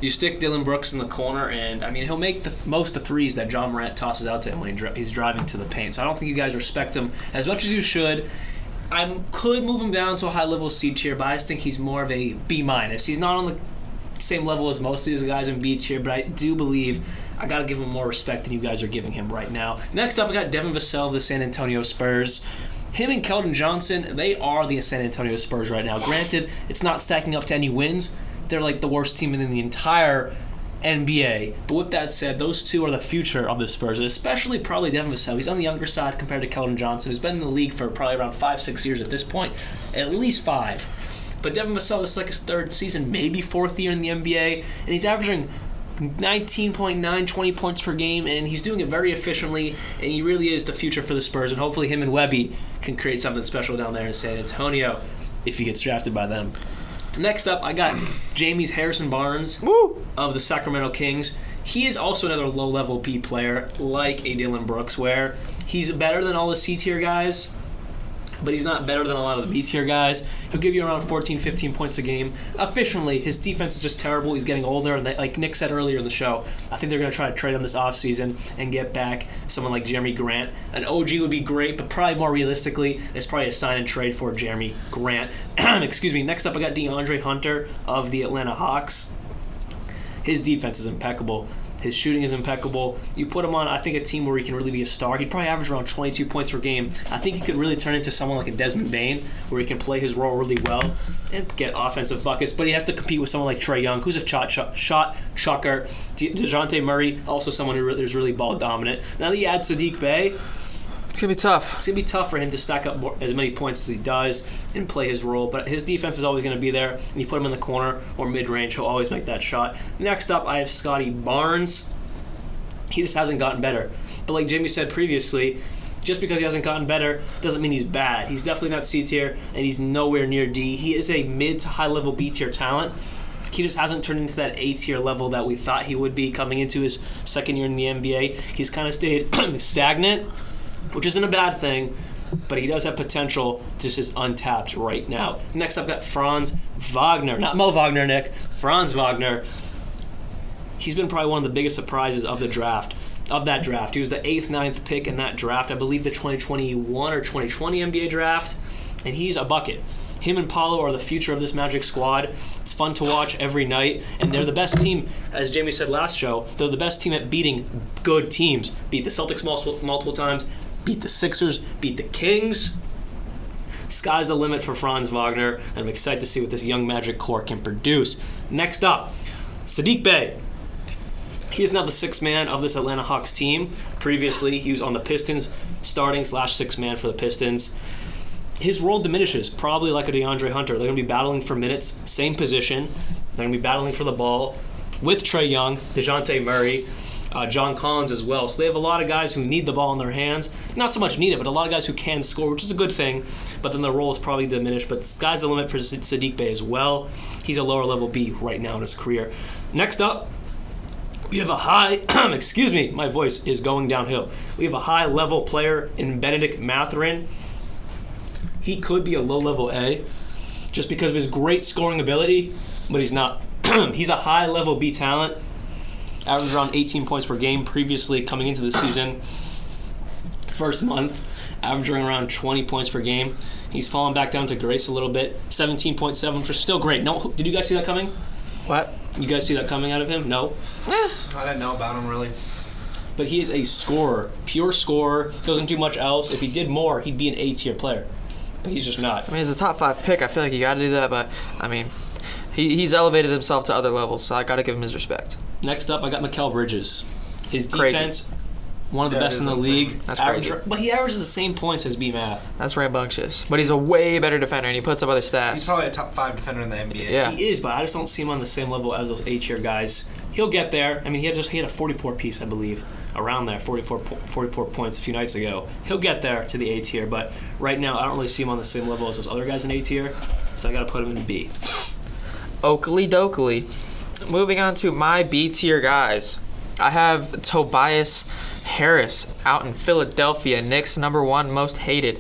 C: You stick Dylan Brooks in the corner, and, I mean, he'll make most of the threes that John Morant tosses out to him when he's driving to the paint. So I don't think you guys respect him as much as you should. I could move him down to a high-level C tier, but I just think he's more of a B-. He's not on the same level as most of these guys in B tier, but I do believe I got to give him more respect than you guys are giving him right now. Next up, I got Devin Vassell of the San Antonio Spurs. Him and Keldon Johnson, they are the San Antonio Spurs right now. Granted, it's not stacking up to any wins. They're like the worst team in the entire NBA. But with that said, those two are the future of the Spurs, and especially probably Devin Vassell. He's on the younger side compared to Keldon Johnson, who's been in the league for probably around 5-6 years at this point, at least 5. But Devin Vassell, this is like his 3rd season, maybe 4th year in the NBA, and he's averaging 19.9, 20 points per game, and he's doing it very efficiently, and he really is the future for the Spurs, and hopefully him and Webby can create something special down there in San Antonio if he gets drafted by them. Next up, I got Jamie's Harrison Barnes of the Sacramento Kings. He is also another low-level B player, like a Dylan Brooks, where he's better than all the C-tier guys, but he's not better than a lot of the B-tier guys. He'll give you around 14, 15 points a game. Efficiently, his defense is just terrible. He's getting older, and like Nick said earlier in the show, I think they're going to try to trade him this offseason and get back someone like Jeremy Grant. An OG would be great, but probably more realistically, it's probably a sign and trade for Jeremy Grant. Excuse me. Next up, I got DeAndre Hunter of the Atlanta Hawks. His defense is impeccable. His shooting is impeccable. You put him on, I think, a team where he can really be a star. He'd probably average around 22 points per game. I think he could really turn into someone like a Desmond Bane, where he can play his role really well and get offensive buckets. But he has to compete with someone like Trae Young, who's a shot shocker. DeJounte Murray, also someone who is really ball dominant. Now that you add Sadiq Bey,
B: It's going to be tough.
C: It's going to be tough for him to stack up as many points as he does and play his role. But his defense is always going to be there. And you put him in the corner or mid-range, he'll always make that shot. Next up, I have Scotty Barnes. He just hasn't gotten better. But like Jamie said previously, just because he hasn't gotten better doesn't mean he's bad. He's definitely not C-tier, and he's nowhere near D. He is a mid to high-level B-tier talent. He just hasn't turned into that A-tier level that we thought he would be coming into his second year in the NBA. He's kind of stayed stagnant, which isn't a bad thing, but he does have potential. This is untapped right now. Next, I've got Franz Wagner. Not Mo Wagner, Nick. Franz Wagner. He's been probably one of the biggest surprises of that draft. He was the 8th, 9th pick in that draft. I believe the 2021 or 2020 NBA draft, and he's a bucket. Him and Paulo are the future of this Magic squad. It's fun to watch every night, and they're the best team, as Jamie said last show, they're the best team at beating good teams. Beat the Celtics multiple times, beat the Sixers, beat the Kings. Sky's the limit for Franz Wagner, and I'm excited to see what this young Magic core can produce. Next up, Sadiq Bey. He is now the 6th man of this Atlanta Hawks team. Previously, he was on the Pistons, starting / 6th man for the Pistons. His role diminishes, probably like a DeAndre Hunter. They're going to be battling for minutes, same position. They're going to be battling for the ball with Trae Young, DeJounte Murray, John Collins as well. So they have a lot of guys who need the ball in their hands. Not so much need it, but a lot of guys who can score, which is a good thing. But then their role is probably diminished. But sky's the limit for Sadiq Bey as well. He's a lower level B right now in his career. Next up, we have a high, excuse me, my voice is going downhill. We have a high-level player in Benedict Mathurin. He could be a low-level A just because of his great scoring ability, but he's not. He's a high-level B talent, averaged around 18 points per game previously coming into the season. First month, averaging around 20 points per game. He's fallen back down to grace a little bit, 17.7, which is still great. No, did you guys see that coming?
B: What?
C: You guys see that coming out of him? No?
D: I didn't know about him, really.
C: But he is a scorer, pure scorer, doesn't do much else. If he did more, he'd be an A-tier player. But he's just not.
B: I mean, he's a top 5 pick. I feel like you got to do that, but, I mean, he's elevated himself to other levels, so I got to give him his respect.
C: Next up, I got Mikal Bridges. His
B: Crazy.
C: Defense, one of the best in the league.
B: That's crazy.
C: But he averages the same points as B-Math.
B: That's rambunctious. But he's a way better defender, and he puts up other stats.
D: He's probably a top 5 defender in the NBA.
B: Yeah.
C: He is, but I just don't see him on the same level as those A-tier guys. He'll get there. I mean, he had a 44-piece, I believe, around there, 44 points a few nights ago. He'll get there to the A-tier, but right now I don't really see him on the same level as those other guys in A-tier, so I got to put him in B.
B: Oakley dokley. Moving on to my B-tier guys. I have Tobias Harris out in Philadelphia, Knicks #1 most hated.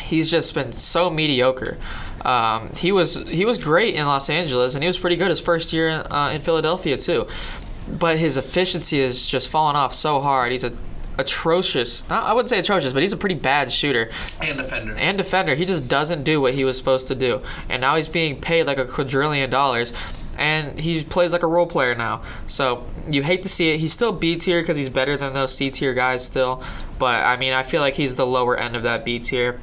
B: He's just been so mediocre. He was great in Los Angeles, and he was pretty good his first year in Philadelphia too. But his efficiency has just fallen off so hard. He's atrocious. I wouldn't say atrocious, but he's a pretty bad shooter.
D: And defender.
B: He just doesn't do what he was supposed to do. And now he's being paid like $1 quadrillion. And he plays like a role player now. So you hate to see it. He's still B tier because he's better than those C tier guys still. But I mean, I feel like he's the lower end of that B tier.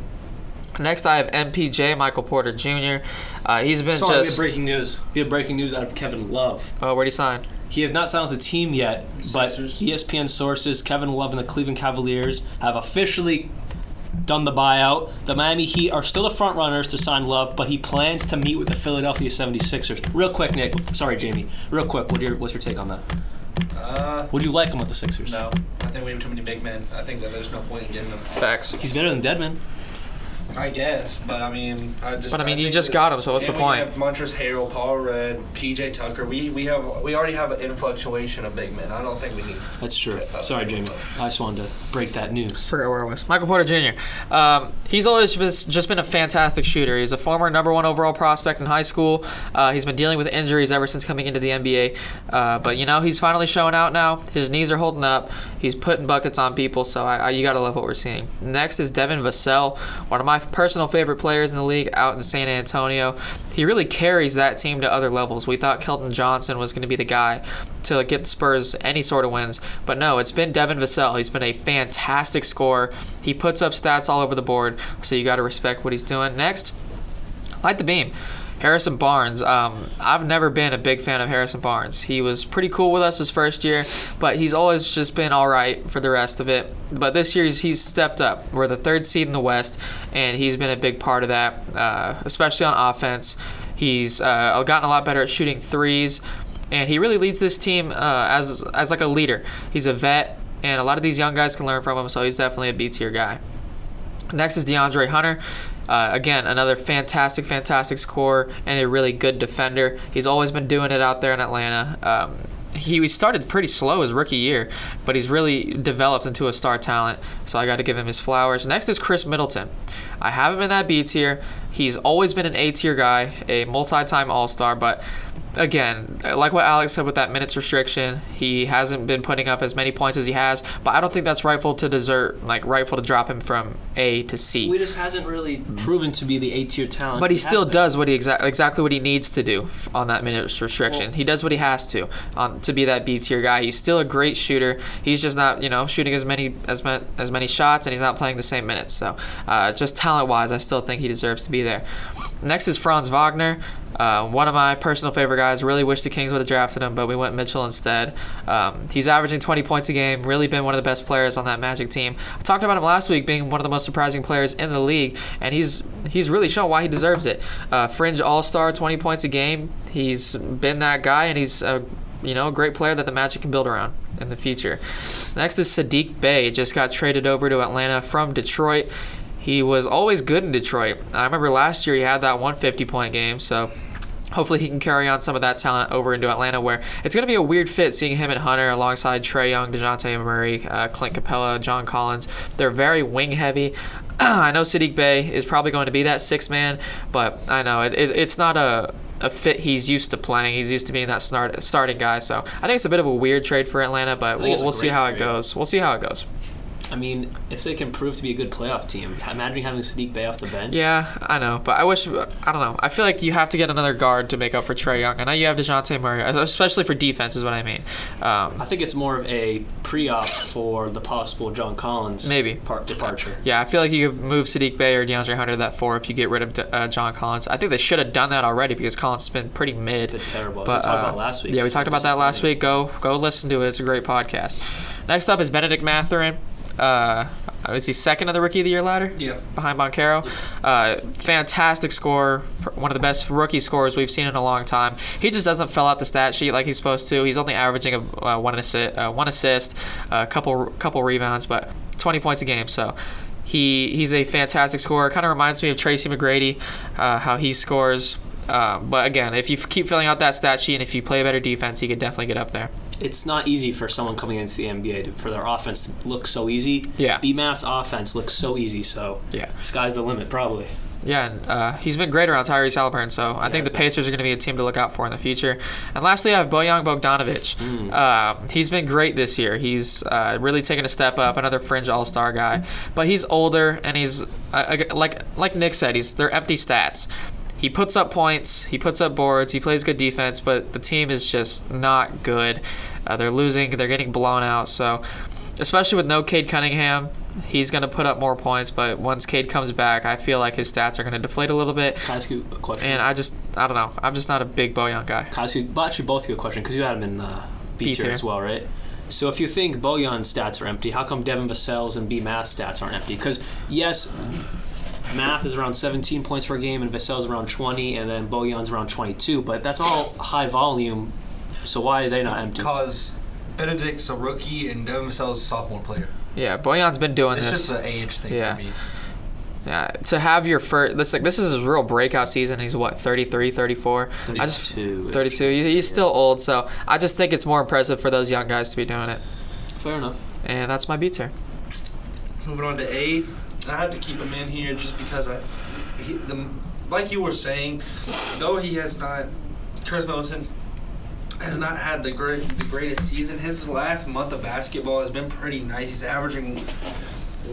B: Next, I have MPJ, Michael Porter Jr. He's been
C: Sorry, we have
B: just...
C: breaking news. We have breaking news out of Kevin Love.
B: Oh, where'd he sign?
C: He has not signed with the team yet, but
D: Sixers.
C: ESPN sources, Kevin Love and the Cleveland Cavaliers have officially done the buyout. The Miami Heat are still the front runners to sign Love, but he plans to meet with the Philadelphia 76ers. Real quick, Nick. Sorry, Jamie. Real quick, what's your take on that? Would you like him with the Sixers?
D: No, I think we have too many big men. I think that there's no point in getting them.
B: Facts.
C: He's better than Deadman.
D: I guess, but I mean,
B: you just got him, so what's the point?
D: We have Montrezl Harrell, Paul Red, PJ Tucker. We already have an influctuation of big men. I don't think we need.
C: That's true. Sorry, Jamie. I just wanted to break that news.
B: Forget where I was. Michael Porter Jr. He's always just been a fantastic shooter. He's a former #1 overall prospect in high school. He's been dealing with injuries ever since coming into the NBA. But he's finally showing out now. His knees are holding up. He's putting buckets on people. So you gotta love what we're seeing. Next is Devin Vassell, one of my personal favorite players in the league out in San Antonio. He really carries that team to other levels. We thought Keldon Johnson was going to be the guy to get the Spurs any sort of wins, but no, it's been Devin Vassell. He's been a fantastic scorer. He puts up stats all over the board, so you got to respect what he's doing. Next, light the beam. Harrison Barnes. I've never been a big fan of Harrison Barnes. He was pretty cool with us his first year, but he's always just been all right for the rest of it. But this year he's stepped up. We're the 3rd seed in the West, and he's been a big part of that, especially on offense. He's gotten a lot better at shooting threes, and he really leads this team as like a leader. He's a vet, and a lot of these young guys can learn from him, so he's definitely a B-tier guy. Next is DeAndre Hunter. Again, another fantastic scorer and a really good defender. He's always been doing it out there in Atlanta. He started pretty slow his rookie year, but he's really developed into a star talent, so I got to give him his flowers. Next is Chris Middleton. I have him in that B tier. He's always been an A tier guy, a multi-time All-Star, but again, like what Alex said with that minutes restriction, he hasn't been putting up as many points as he has, but I don't think that's rightful to drop him from A to C.
C: He just hasn't really proven to be the A-tier talent.
B: But he still does what he exactly what he needs to do on that minutes restriction. Well, he does what he has to be that B-tier guy. He's still a great shooter. He's just not, shooting as many shots, and he's not playing the same minutes. So, just talent-wise, I still think he deserves to be there. Next is Franz Wagner. One of my personal favorite guys. Really wish the Kings would have drafted him, but we went Mitchell instead. He's averaging 20 points a game. Really been one of the best players on that Magic team. I talked about him last week being one of the most surprising players in the league, and he's really shown why he deserves it. Fringe All-Star, 20 points a game. He's been that guy, and he's a great player that the Magic can build around in the future. Next is Sadiq Bey. Just got traded over to Atlanta from Detroit. He was always good in Detroit. I remember last year he had that 150-point game, so hopefully he can carry on some of that talent over into Atlanta, where it's going to be a weird fit seeing him and Hunter alongside Trae Young, DeJounte Murray, Clint Capella, John Collins. They're very wing-heavy. I know Sadiq Bey is probably going to be that sixth man, but I know it's not a fit he's used to playing. He's used to being that starting guy, so I think it's a bit of a weird trade for Atlanta, but we'll see how it goes. We'll see how it goes.
C: I mean, if they can prove to be a good playoff team, imagine having Sadiq Bey off the bench. Yeah,
B: I know, but I don't know. I feel like you have to get another guard to make up for Trae Young. I know you have DeJounte Murray, especially for defense is what I mean.
C: I think it's more of a pre-op for the possible John Collins departure.
B: Yeah, I feel like you could move Sadiq Bey or DeAndre Hunter to that 4 if you get rid of John Collins. I think they should have done that already because Collins has been pretty mid.
C: It's been terrible.
B: But,
C: we talked about last week.
B: Yeah, we talked about that last week. Go listen to it. It's a great podcast. Next up is Benedict Mathurin. Is he second on the Rookie of the Year ladder?
D: Yeah.
B: Behind Banchero. Fantastic scorer. One of the best rookie scorers we've seen in a long time. He just doesn't fill out the stat sheet like he's supposed to. He's only averaging one assist, a couple rebounds, but 20 points a game. So he's a fantastic scorer. Kind of reminds me of Tracy McGrady, how he scores. But again, if you keep filling out that stat sheet and if you play better defense, he could definitely get up there.
C: It's not easy for someone coming into the NBA for their offense to look so easy.
B: Yeah.
C: BMAS offense looks so easy, so
B: yeah,
C: sky's the limit probably.
B: Yeah, and he's been great around Tyrese Haliburton, so I think the Pacers are going to be a team to look out for in the future. And lastly, I have Bojan Bogdanovic. He's been great this year. He's really taken a step up, another fringe all-star guy. But he's older, and he's, like Nick said, they're empty stats. He puts up points, he puts up boards, he plays good defense, but the team is just not good. They're losing, they're getting blown out. So, especially with no Cade Cunningham, he's going to put up more points, but once Cade comes back, I feel like his stats are going to deflate a little bit.
C: Can I ask you a question?
B: And I don't know. I'm just not a big Bojan guy.
C: Can I ask you, well, actually both of you a question, because you had him in B tier as well, right? So if you think Bojan's stats are empty, how come Devin Vassell's and B Math's stats aren't empty? Because, yes, Math is around 17 points per game, and Vassell's around 20, and then Bojan's around 22, but that's all high volume, so why are they not empty?
D: Because Benedict's a rookie and Devin Vassell's a sophomore player.
B: Yeah, Bojan's been doing
D: It's
B: this.
D: just an age thing for me.
B: Yeah, to have your first, this is his real breakout season. He's what, 33, 34? 32. He's still old, so I just think it's more impressive for those young guys to be doing it.
C: Fair enough.
B: And that's my B tier.
D: Moving on to A, I had to keep him in here just because like you were saying, though he has not, Chris Middleton has not had the greatest season. His last month of basketball has been pretty nice. He's averaging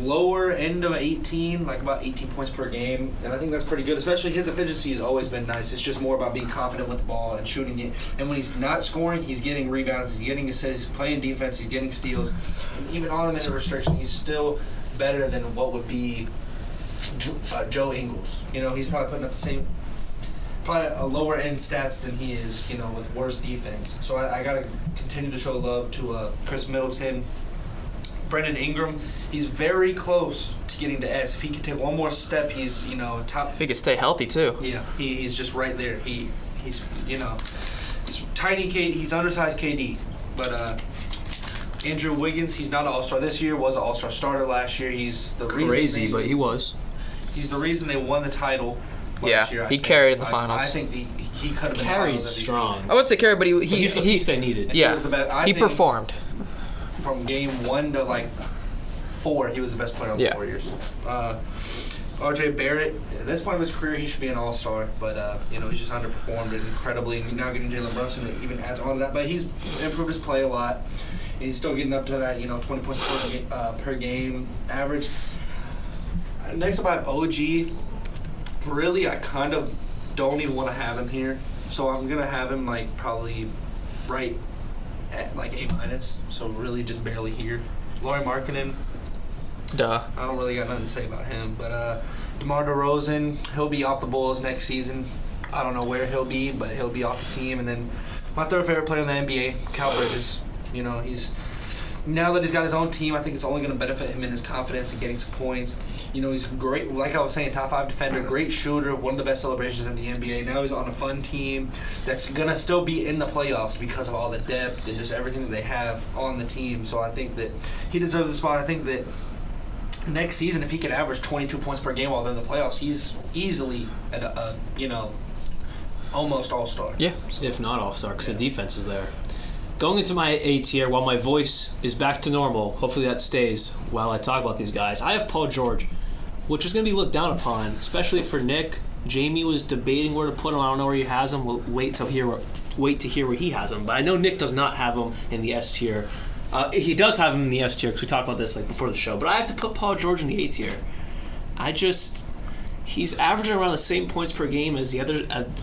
D: lower end of 18, like about 18 points per game, and I think that's pretty good. Especially his efficiency has always been nice. It's just more about being confident with the ball and shooting it. And when he's not scoring, he's getting rebounds, he's getting assists, he's playing defense, he's getting steals. And even on the minute restriction, he's still better than what would be Joe Ingles. You know, he's probably putting up the same, probably a lower end stats than he is, you know, with worse defense. So I got to continue to show love to Chris Middleton. Brandon Ingram, he's very close to getting to S. If he can take one more step, he's, you know, top.
B: If he can stay healthy too.
D: Yeah, he's just right there. He's you know, he's tiny KD. He's undersized KD, but Andrew Wiggins, he's not an All-Star this year. Was an All-Star starter last year. He's the reason
C: but he was.
D: He's the reason they won the title. Last year,
B: he carried in the finals.
D: I think he could have been
C: carried strong.
B: I wouldn't say carried, but
C: he's the piece they needed.
B: Yeah,
D: he was the best.
B: He performed.
D: From game 1 to like 4, he was the best player on the Warriors. RJ Barrett, at this point of his career, he should be an All-Star, but you know, he's just underperformed incredibly, and now getting Jalen Brunson even adds on to that. But he's improved his play a lot, and he's still getting up to that, you know, 20 points per game average. Next up, I have OG. Really, I kind of don't even want to have him here, so I'm gonna have him like probably right at like A-, so really just barely here. Lauri Markkanen.
B: Duh.
D: I don't really got nothing to say about him, but DeMar DeRozan, he'll be off the Bulls next season. I don't know where he'll be, but he'll be off the team. And then my third favorite player in the NBA, Cal Bridges. You know, now that he's got his own team, I think it's only going to benefit him in his confidence and getting some points. You know, he's great, like I was saying, top 5 defender, great shooter, one of the best celebrations in the NBA. Now he's on a fun team that's going to still be in the playoffs because of all the depth and just everything that they have on the team. So I think that he deserves a spot. I think that next season, if he could average 22 points per game while they're in the playoffs, he's easily at a you know, almost All-Star.
B: Yeah.
C: If not All-Star, because the defense is there. Going into my A tier, while my voice is back to normal, hopefully that stays while I talk about these guys, I have Paul George, which is going to be looked down upon, especially for Nick. Jamie was debating where to put him. I don't know where he has him. We'll wait to hear where he has him. But I know Nick does not have him in the S tier. He does have him in the S tier because we talked about this like before the show. But I have to put Paul George in the A tier. He's averaging around the same points per game as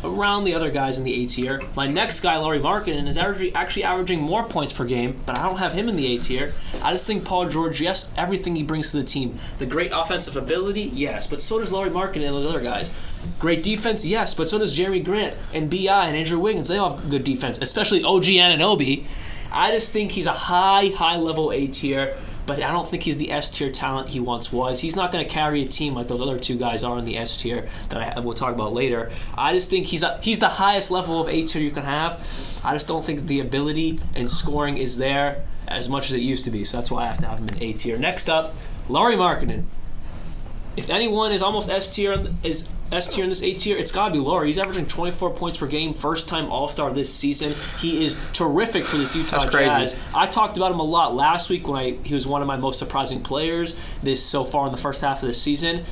C: around the other guys in the A tier. My next guy, Lauri Markkanen, is actually averaging more points per game, but I don't have him in the A tier. I just think Paul George, yes, everything he brings to the team. The great offensive ability, yes, but so does Lauri Markkanen and those other guys. Great defense, yes, but so does Jeremy Grant and B.I. and Andrew Wiggins. They all have good defense, especially OG Anunoby. I just think he's a high level A tier, but I don't think he's the S tier talent he once was. He's not going to carry a team like those other two guys are in the S tier that we'll talk about later. I just think he's the highest level of A tier you can have. I just don't think the ability and scoring is there as much as it used to be, so that's why I have to have him in A tier. Next up, Lauri Markkanen. If anyone is almost S tier in this A tier, it's gotta be Lauri. He's averaging 24 points per game, first time All-Star this season. He is terrific for this Utah Jazz. I talked about him a lot last week when he was one of my most surprising players so far in the first half of the season.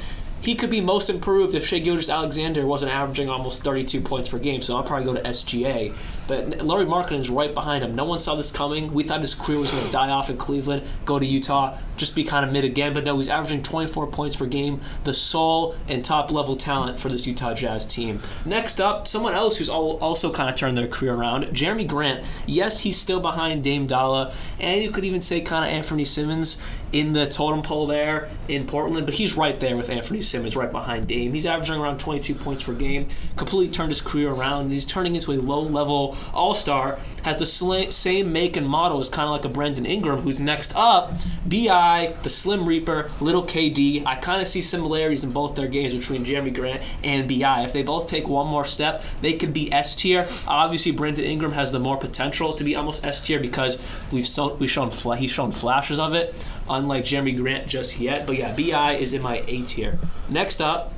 C: he could be most improved if Shai Gilgeous-Alexander wasn't averaging almost 32 points per game, so I'll probably go to SGA. But Lauri Markkanen is right behind him. No one saw this coming. We thought his career was going to die off in Cleveland, go to Utah, just be kind of mid again. But no, he's averaging 24 points per game, the soul and top-level talent for this Utah Jazz team. Next up, someone else who's also kind of turned their career around, Jeremy Grant. Yes, he's still behind Dame Dalla, and you could even say kind of Anthony Simmons in the totem pole there in Portland, but he's right there with Anthony Simmons, right behind Dame. He's averaging around 22 points per game, completely turned his career around, and he's turning into a low-level all-star, has the same make and model as kind of like a Brandon Ingram, who's next up. B.I., the Slim Reaper, little KD. I kind of see similarities in both their games between Jeremy Grant and B.I. If they both take one more step, they could be S-tier. Obviously, Brandon Ingram has the more potential to be almost S-tier because he's shown flashes of it, unlike Jeremy Grant just yet. But yeah, B.I. is in my A tier. Next up,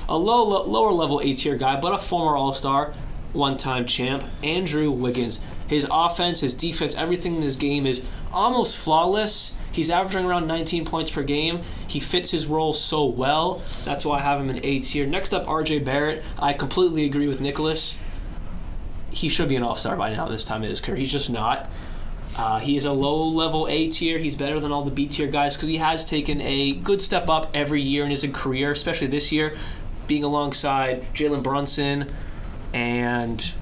C: a lower level A tier guy, but a former All-Star, one-time champ, Andrew Wiggins. His offense, his defense, everything in his game is almost flawless. He's averaging around 19 points per game. He fits his role so well. That's why I have him in A tier. Next up, RJ Barrett. I completely agree with Nicholas. He should be an All-Star by now this time in his career. He's just not. He is a low-level A tier. He's better than all the B tier guys because he has taken a good step up every year in his career, especially this year, being alongside Jalen Brunson and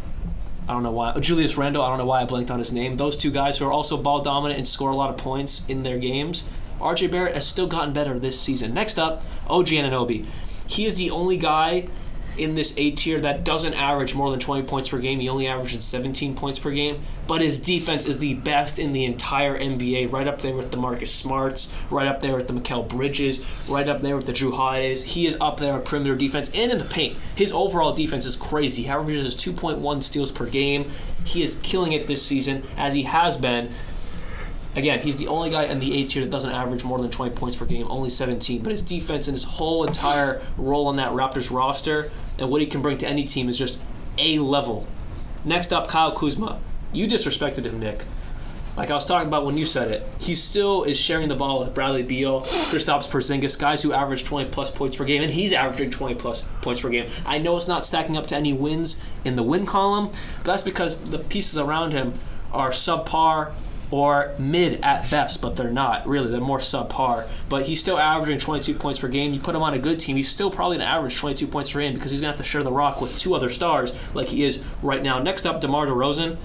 C: I don't know why, Julius Randle. I don't know why I blanked on his name. Those two guys who are also ball dominant and score a lot of points in their games. RJ Barrett has still gotten better this season. Next up, OG Anunoby. He is the only guy in this A tier that doesn't average more than 20 points per game. He only averages 17 points per game, but his defense is the best in the entire NBA, right up there with the Marcus Smarts, right up there with the Mikal Bridges, right up there with the Drew Holidays. He is up there with perimeter defense and in the paint. His overall defense is crazy. He averages 2.1 steals per game. He is killing it this season, as he has been. Again, he's the only guy in the A tier that doesn't average more than 20 points per game, only 17. But his defense and his whole entire role on that Raptors roster and what he can bring to any team is just A level. Next up, Kyle Kuzma. You disrespected him, Nick. Like I was talking about when you said it. He still is sharing the ball with Bradley Beal, Kristaps Porzingis, guys who average 20-plus points per game, and he's averaging 20-plus points per game. I know it's not stacking up to any wins in the win column, but that's because the pieces around him are subpar or mid at best, but they're not really. They're more subpar. But he's still averaging 22 points per game. You put him on a good team, he's still probably going to average 22 points per game because he's going to have to share the rock with two other stars like he is right now. Next up, DeMar DeRozan.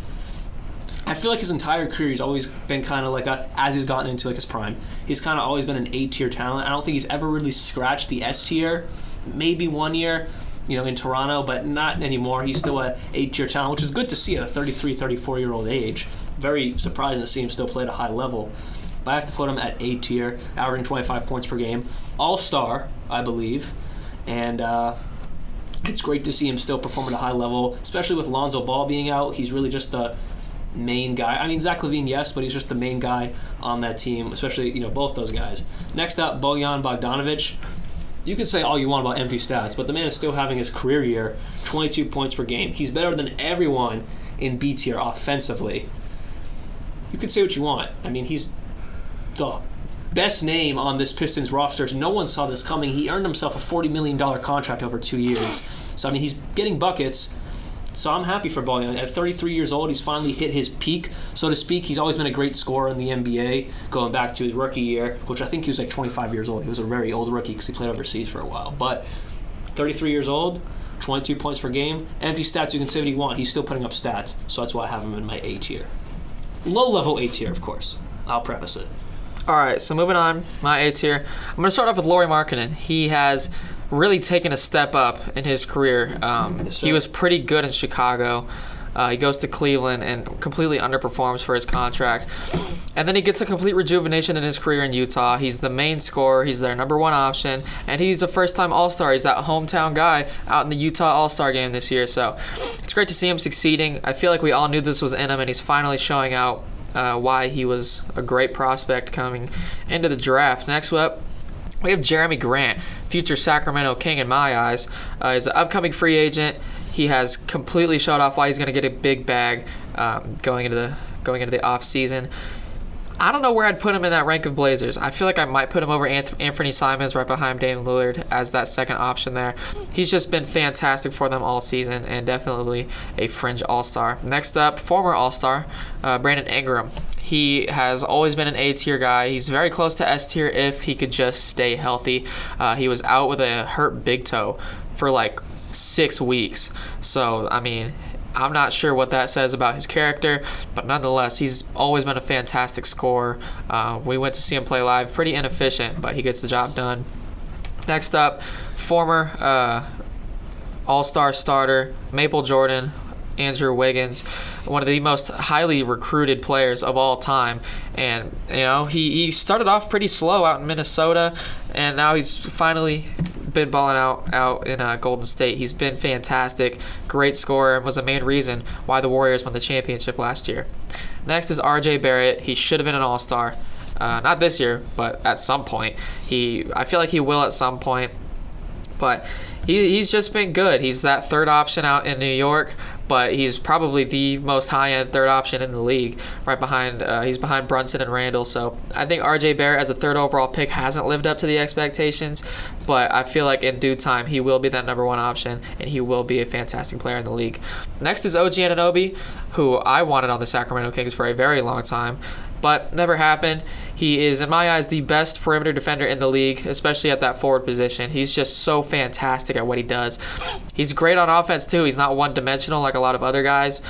C: I feel like his entire career he's always been kind of like as he's gotten into like his prime, he's kind of always been an A-tier talent. I don't think he's ever really scratched the S-tier. Maybe 1 year, in Toronto, but not anymore. He's still a A-tier talent, which is good to see at a 33, 34-year-old age. Very surprising to see him still play at a high level. But I have to put him at A tier, averaging 25 points per game. All-star, I believe. And it's great to see him still perform at a high level, especially with Lonzo Ball being out. He's really just the main guy. I mean, Zach LaVine, yes, but he's just the main guy on that team, especially, both those guys. Next up, Bojan Bogdanovic. You can say all you want about empty stats, but the man is still having his career year, 22 points per game. He's better than everyone in B tier offensively. You can say what you want. I mean, he's the best name on this Pistons roster. No one saw this coming. He earned himself a $40 million contract over 2 years. So, I mean, he's getting buckets. So I'm happy for Bojan. At 33 years old, he's finally hit his peak, so to speak. He's always been a great scorer in the NBA, going back to his rookie year, which I think he was like 25 years old. He was a very old rookie because he played overseas for a while. But 33 years old, 22 points per game. Empty stats, you can say what you want. He's still putting up stats, so that's why I have him in my A tier. Low-level A tier, of course. I'll preface it.
B: All right, so moving on, my A tier. I'm going to start off with Lauri Markkanen. He has really taken a step up in his career. He was pretty good in Chicago. He goes to Cleveland and completely underperforms for his contract. And then he gets a complete rejuvenation in his career in Utah. He's the main scorer. He's their number one option. And he's a first-time All-Star. He's that hometown guy out in the Utah All-Star game this year. So it's great to see him succeeding. I feel like we all knew this was in him, and he's finally showing out why he was a great prospect coming into the draft. Next up, we have Jeremy Grant, future Sacramento King in my eyes. He's an upcoming free agent. He has completely showed off why he's going to get a big bag going into the off season. I don't know where I'd put him in that rank of Blazers. I feel like I might put him over Anthony Simons right behind Damian Lillard as that second option there. He's just been fantastic for them all season and definitely a fringe all-star. Next up, former all-star, Brandon Ingram. He has always been an A-tier guy. He's very close to S-tier if he could just stay healthy. He was out with a hurt big toe for like 6 weeks. So, I mean, I'm not sure what that says about his character, but nonetheless, he's always been a fantastic scorer. We went to see him play live. Pretty inefficient, but he gets the job done. Next up, former all-star starter, Maple Jordan, Andrew Wiggins, one of the most highly recruited players of all time. And, you know, he started off pretty slow out in Minnesota, and now he's finally been balling out in Golden State. He's been fantastic, great scorer, and was the main reason why the Warriors won the championship last year. Next is R.J. Barrett. He should have been an all-star. Not this year, but at some point. I feel like he will at some point. But he's just been good. He's that third option out in New York, but he's probably the most high-end third option in the league. Right behind, he's behind Brunson and Randall. So I think R.J. Barrett as a third overall pick hasn't lived up to the expectations, but I feel like in due time he will be that number one option, and he will be a fantastic player in the league. Next is OG Anunoby, who I wanted on the Sacramento Kings for a very long time, but never happened. He is, in my eyes, the best perimeter defender in the league, especially at that forward position. He's just so fantastic at what he does. He's great on offense, too. He's not one-dimensional like a lot of other guys,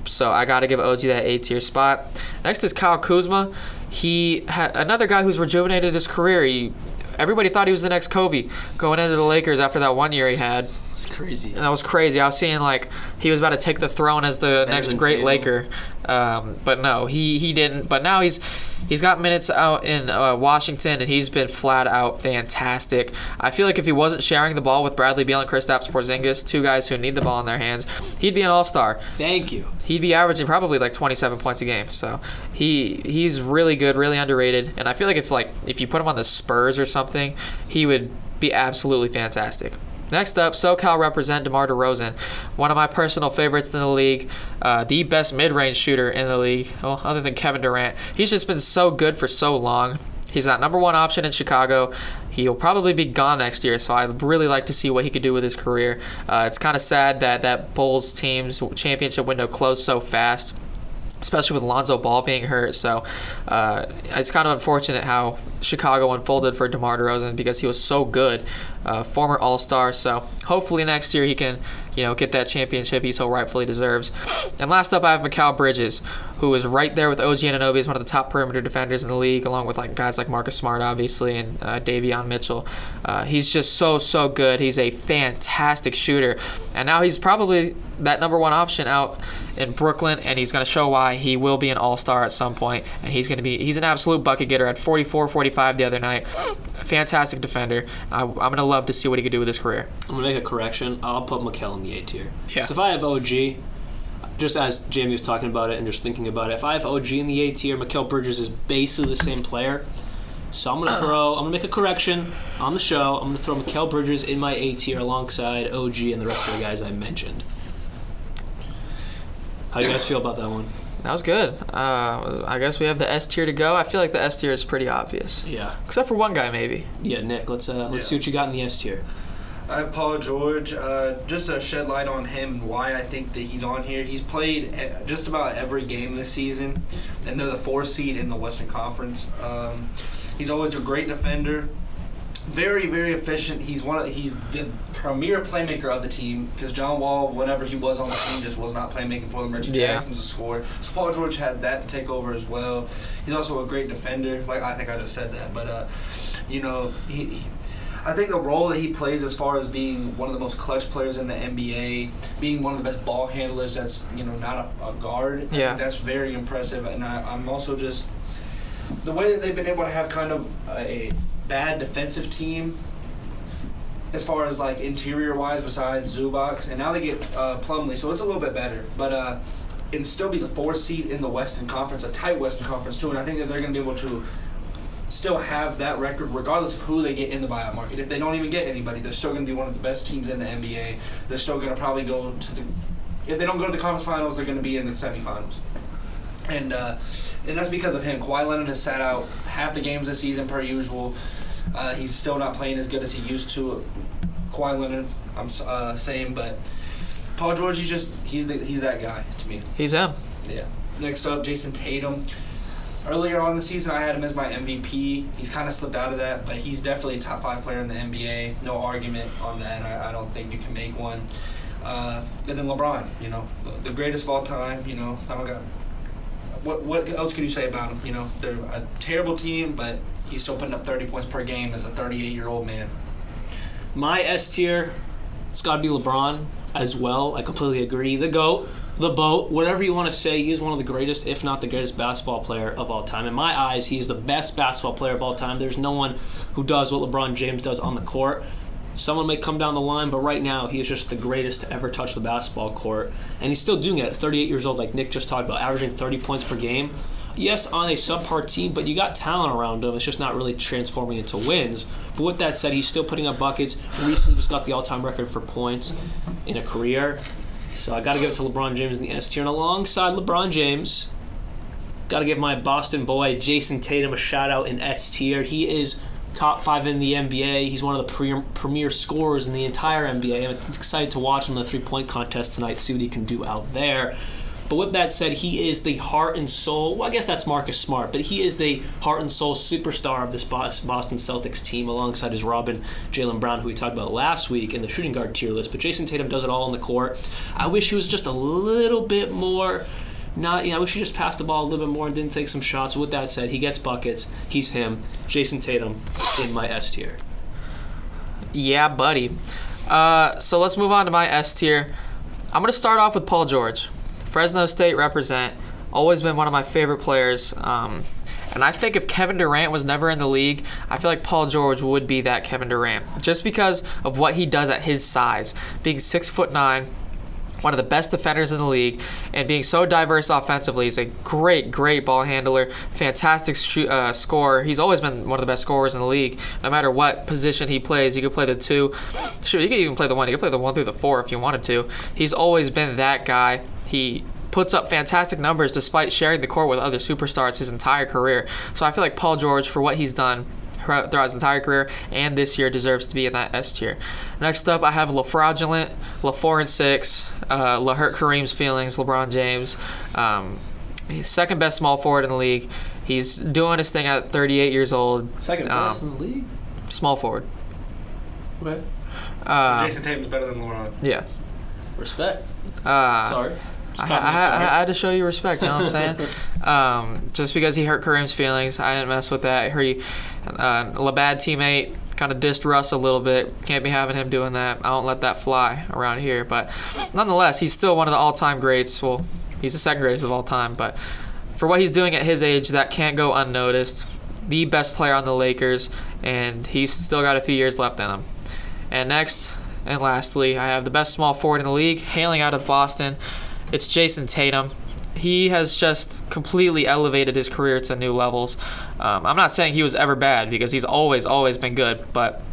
B: so I got to give OG that A-tier spot. Next is Kyle Kuzma. Another guy who's rejuvenated his career. Everybody thought he was the next Kobe going into the Lakers after that 1 year he had.
C: Crazy.
B: And that was crazy. I was seeing like he was about to take the throne as the next great Laker, but no, he didn't. But now he's got minutes out in Washington, and he's been flat out fantastic. I feel like if he wasn't sharing the ball with Bradley Beal and Kristaps Porzingis, two guys who need the ball in their hands, he'd be an all-star.
C: Thank you.
B: He'd be averaging probably like 27 points a game. So he's really good, really underrated, and I feel like if you put him on the Spurs or something, he would be absolutely fantastic. Next up, SoCal represent DeMar DeRozan, one of my personal favorites in the league, the best mid-range shooter in the league, well, other than Kevin Durant. He's just been so good for so long. He's that number one option in Chicago. He'll probably be gone next year, so I'd really like to see what he could do with his career. It's kind of sad that Bulls team's championship window closed so fast, especially with Lonzo Ball being hurt. So it's kind of unfortunate how Chicago unfolded for DeMar DeRozan because he was so good, former All-Star. So hopefully next year he can, get that championship he so rightfully deserves. And last up, I have Mikal Bridges, who is right there with OG Anunoby as one of the top perimeter defenders in the league, along with guys like Marcus Smart, obviously, and Davion Mitchell. He's just so good. He's a fantastic shooter, and now he's probably that number one option out in Brooklyn, and he's going to show why he will be an all-star at some point, and he's an absolute bucket getter at 44, 45 the other night. A fantastic defender. I'm going to love to see what he could do with his career.
C: I'm going to make a correction. I'll put Mikal in the A tier.
B: Yeah.
C: So if I have OG, just as Jamie was talking about it and just thinking about it, if I have OG in the A tier, Mikal Bridges is basically the same player. So I'm gonna make a correction on the show. I'm gonna throw Mikal Bridges in my A tier alongside OG and the rest of the guys I mentioned. How do you guys feel about that one?
B: That was good. I guess we have the S tier to go. I feel like the S tier is pretty obvious.
C: Yeah.
B: Except for one guy, maybe.
C: Yeah, Nick. Let's see what you got in the S tier.
D: I have Paul George. Just to shed light on him and why I think that he's on here. He's played just about every game this season, and they're the 4th seed in the Western Conference. He's always a great defender. Very, very efficient. He's the premier playmaker of the team because John Wall, whenever he was on the team, just was not playmaking for them. Reggie Jackson's a scorer. So Paul George had that to take over as well. He's also a great defender. I think I just said that, but I think the role that he plays as far as being one of the most clutch players in the NBA, being one of the best ball handlers that's, not a guard, I think that's very impressive. And I'm also just the way that they've been able to have kind of a bad defensive team as far as interior-wise besides Zubac, and now they get Plumlee, so it's a little bit better. But and still be the 4th seed in the Western Conference, a tight Western Conference too, and I think that they're going to be able to still have that record regardless of who they get in the buyout market. If they don't even get anybody, they're still going to be one of the best teams in the NBA. They're still going to probably go to if they don't go to the conference finals, they're going to be in the semifinals. And that's because of him. Kawhi Leonard has sat out half the games this season per usual. He's still not playing as good as he used to. Kawhi Leonard, I'm saying, but Paul George, he's that guy to me.
B: He's him.
D: Yeah. Next up, Jason Tatum. Earlier on in the season, I had him as my MVP. He's kind of slipped out of that, but he's definitely a top 5 player in the NBA. No argument on that. I don't think you can make one. And then LeBron, the greatest of all time. I don't got. What else can you say about him? They're a terrible team, but he's still putting up 30 points per game as a 38-year-old man.
C: My S tier, it's got to be LeBron as well. I completely agree. The GOAT, the BOAT, whatever you want to say, he is one of the greatest, if not the greatest basketball player of all time. In my eyes, he is the best basketball player of all time. There's no one who does what LeBron James does on the court. Someone may come down the line, but right now he is just the greatest to ever touch the basketball court. And he's still doing it at 38 years old, like Nick just talked about, averaging 30 points per game. Yes, on a subpar team, but you got talent around him. It's just not really transforming into wins. But with that said, he's still putting up buckets. Recently just got the all-time record for points in a career. So I got to give it to LeBron James in the S tier. And alongside LeBron James, got to give my Boston boy Jason Tatum a shout-out in S tier. He is top 5 in the NBA. He's one of the premier scorers in the entire NBA. I'm excited to watch him in the three-point contest tonight, see what he can do out there. But with that said, he is the heart and soul. Well, I guess that's Marcus Smart, but he is the heart and soul superstar of this Boston Celtics team alongside his Robin, Jaylen Brown, who we talked about last week in the shooting guard tier list. But Jason Tatum does it all on the court. I wish he was just a little bit more. I wish he just passed the ball a little bit more and didn't take some shots. But with that said, he gets buckets. He's him. Jason Tatum in my S tier.
B: Yeah, buddy. So let's move on to my S tier. I'm going to start off with Paul George. Fresno State represent. Always been one of my favorite players. And I think if Kevin Durant was never in the league, I feel like Paul George would be that Kevin Durant. Just because of what he does at his size. Being 6'9", one of the best defenders in the league, and being so diverse offensively. He's a great ball handler, fantastic scorer. He's always been one of the best scorers in the league. No matter what position he plays, he could play the 2. Shoot, he could even play the 1. He could play the 1 through the 4 if you wanted to. He's always been that guy. He puts up fantastic numbers despite sharing the court with other superstars his entire career. So I feel like Paul George, for what he's done throughout his entire career and this year, deserves to be in that S tier. Next up, I have LaFraudulent, LaFour-and-6, LaHurt Kareem's feelings, LeBron James. He's second best small forward in the league. He's doing his thing at 38 years old.
C: Second best in the league?
B: Small forward.
C: Okay.
D: Jason Tatum's better than LeBron.
B: Yeah.
C: Respect.
B: Sorry. I had to show you respect, you know what I'm saying? Just because he hurt Kareem's feelings, I didn't mess with that. LeBad teammate kind of dissed Russ a little bit. Can't be having him doing that. I don't let that fly around here. But nonetheless, he's still one of the all-time greats. Well, he's the second greatest of all time. But for what he's doing at his age, that can't go unnoticed. The best player on the Lakers, and he's still got a few years left in him. And next and lastly, I have the best small forward in the league, hailing out of Boston. It's Jason Tatum. He has just completely elevated his career to new levels. I'm not saying he was ever bad because he's always been good, but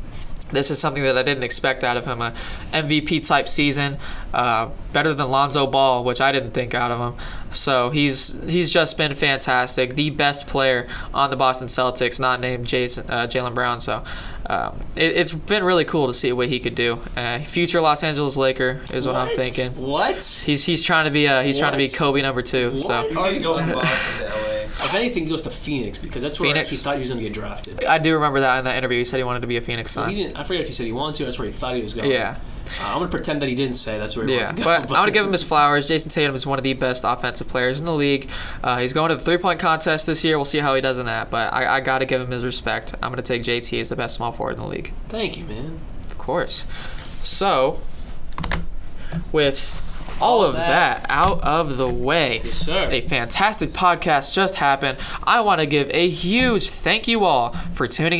B: this is something that I didn't expect out of him. A MVP-type season, better than Lonzo Ball, which I didn't think out of him. So he's just been fantastic. The best player on the Boston Celtics, not named Jaylen Brown. So it's been really cool to see what he could do. Future Los Angeles Laker is what I'm thinking.
C: What?
B: He's trying to be trying to be Kobe number 2.
C: What?
B: So
D: He's going to go from Boston to LA.
C: If anything, he goes to Phoenix because that's where he thought he was going to get drafted.
B: I do remember that in that interview. He said he wanted to be a Phoenix Sun.
C: Well, he didn't. I forget if he said he wanted to. That's where he thought he was going.
B: Yeah.
C: I'm going to pretend that he didn't say that's where he wanted to go.
B: But I'm going to give him his flowers. Jason Tatum is one of the best offensive players in the league. He's going to the three-point contest this year. We'll see how he does in that. But I got to give him his respect. I'm going to take JT as the best small forward in the league.
C: Thank you, man.
B: Of course. So, with all of that out of the way,
C: yes, sir.
B: A fantastic podcast just happened. I want to give a huge thank you all for tuning in.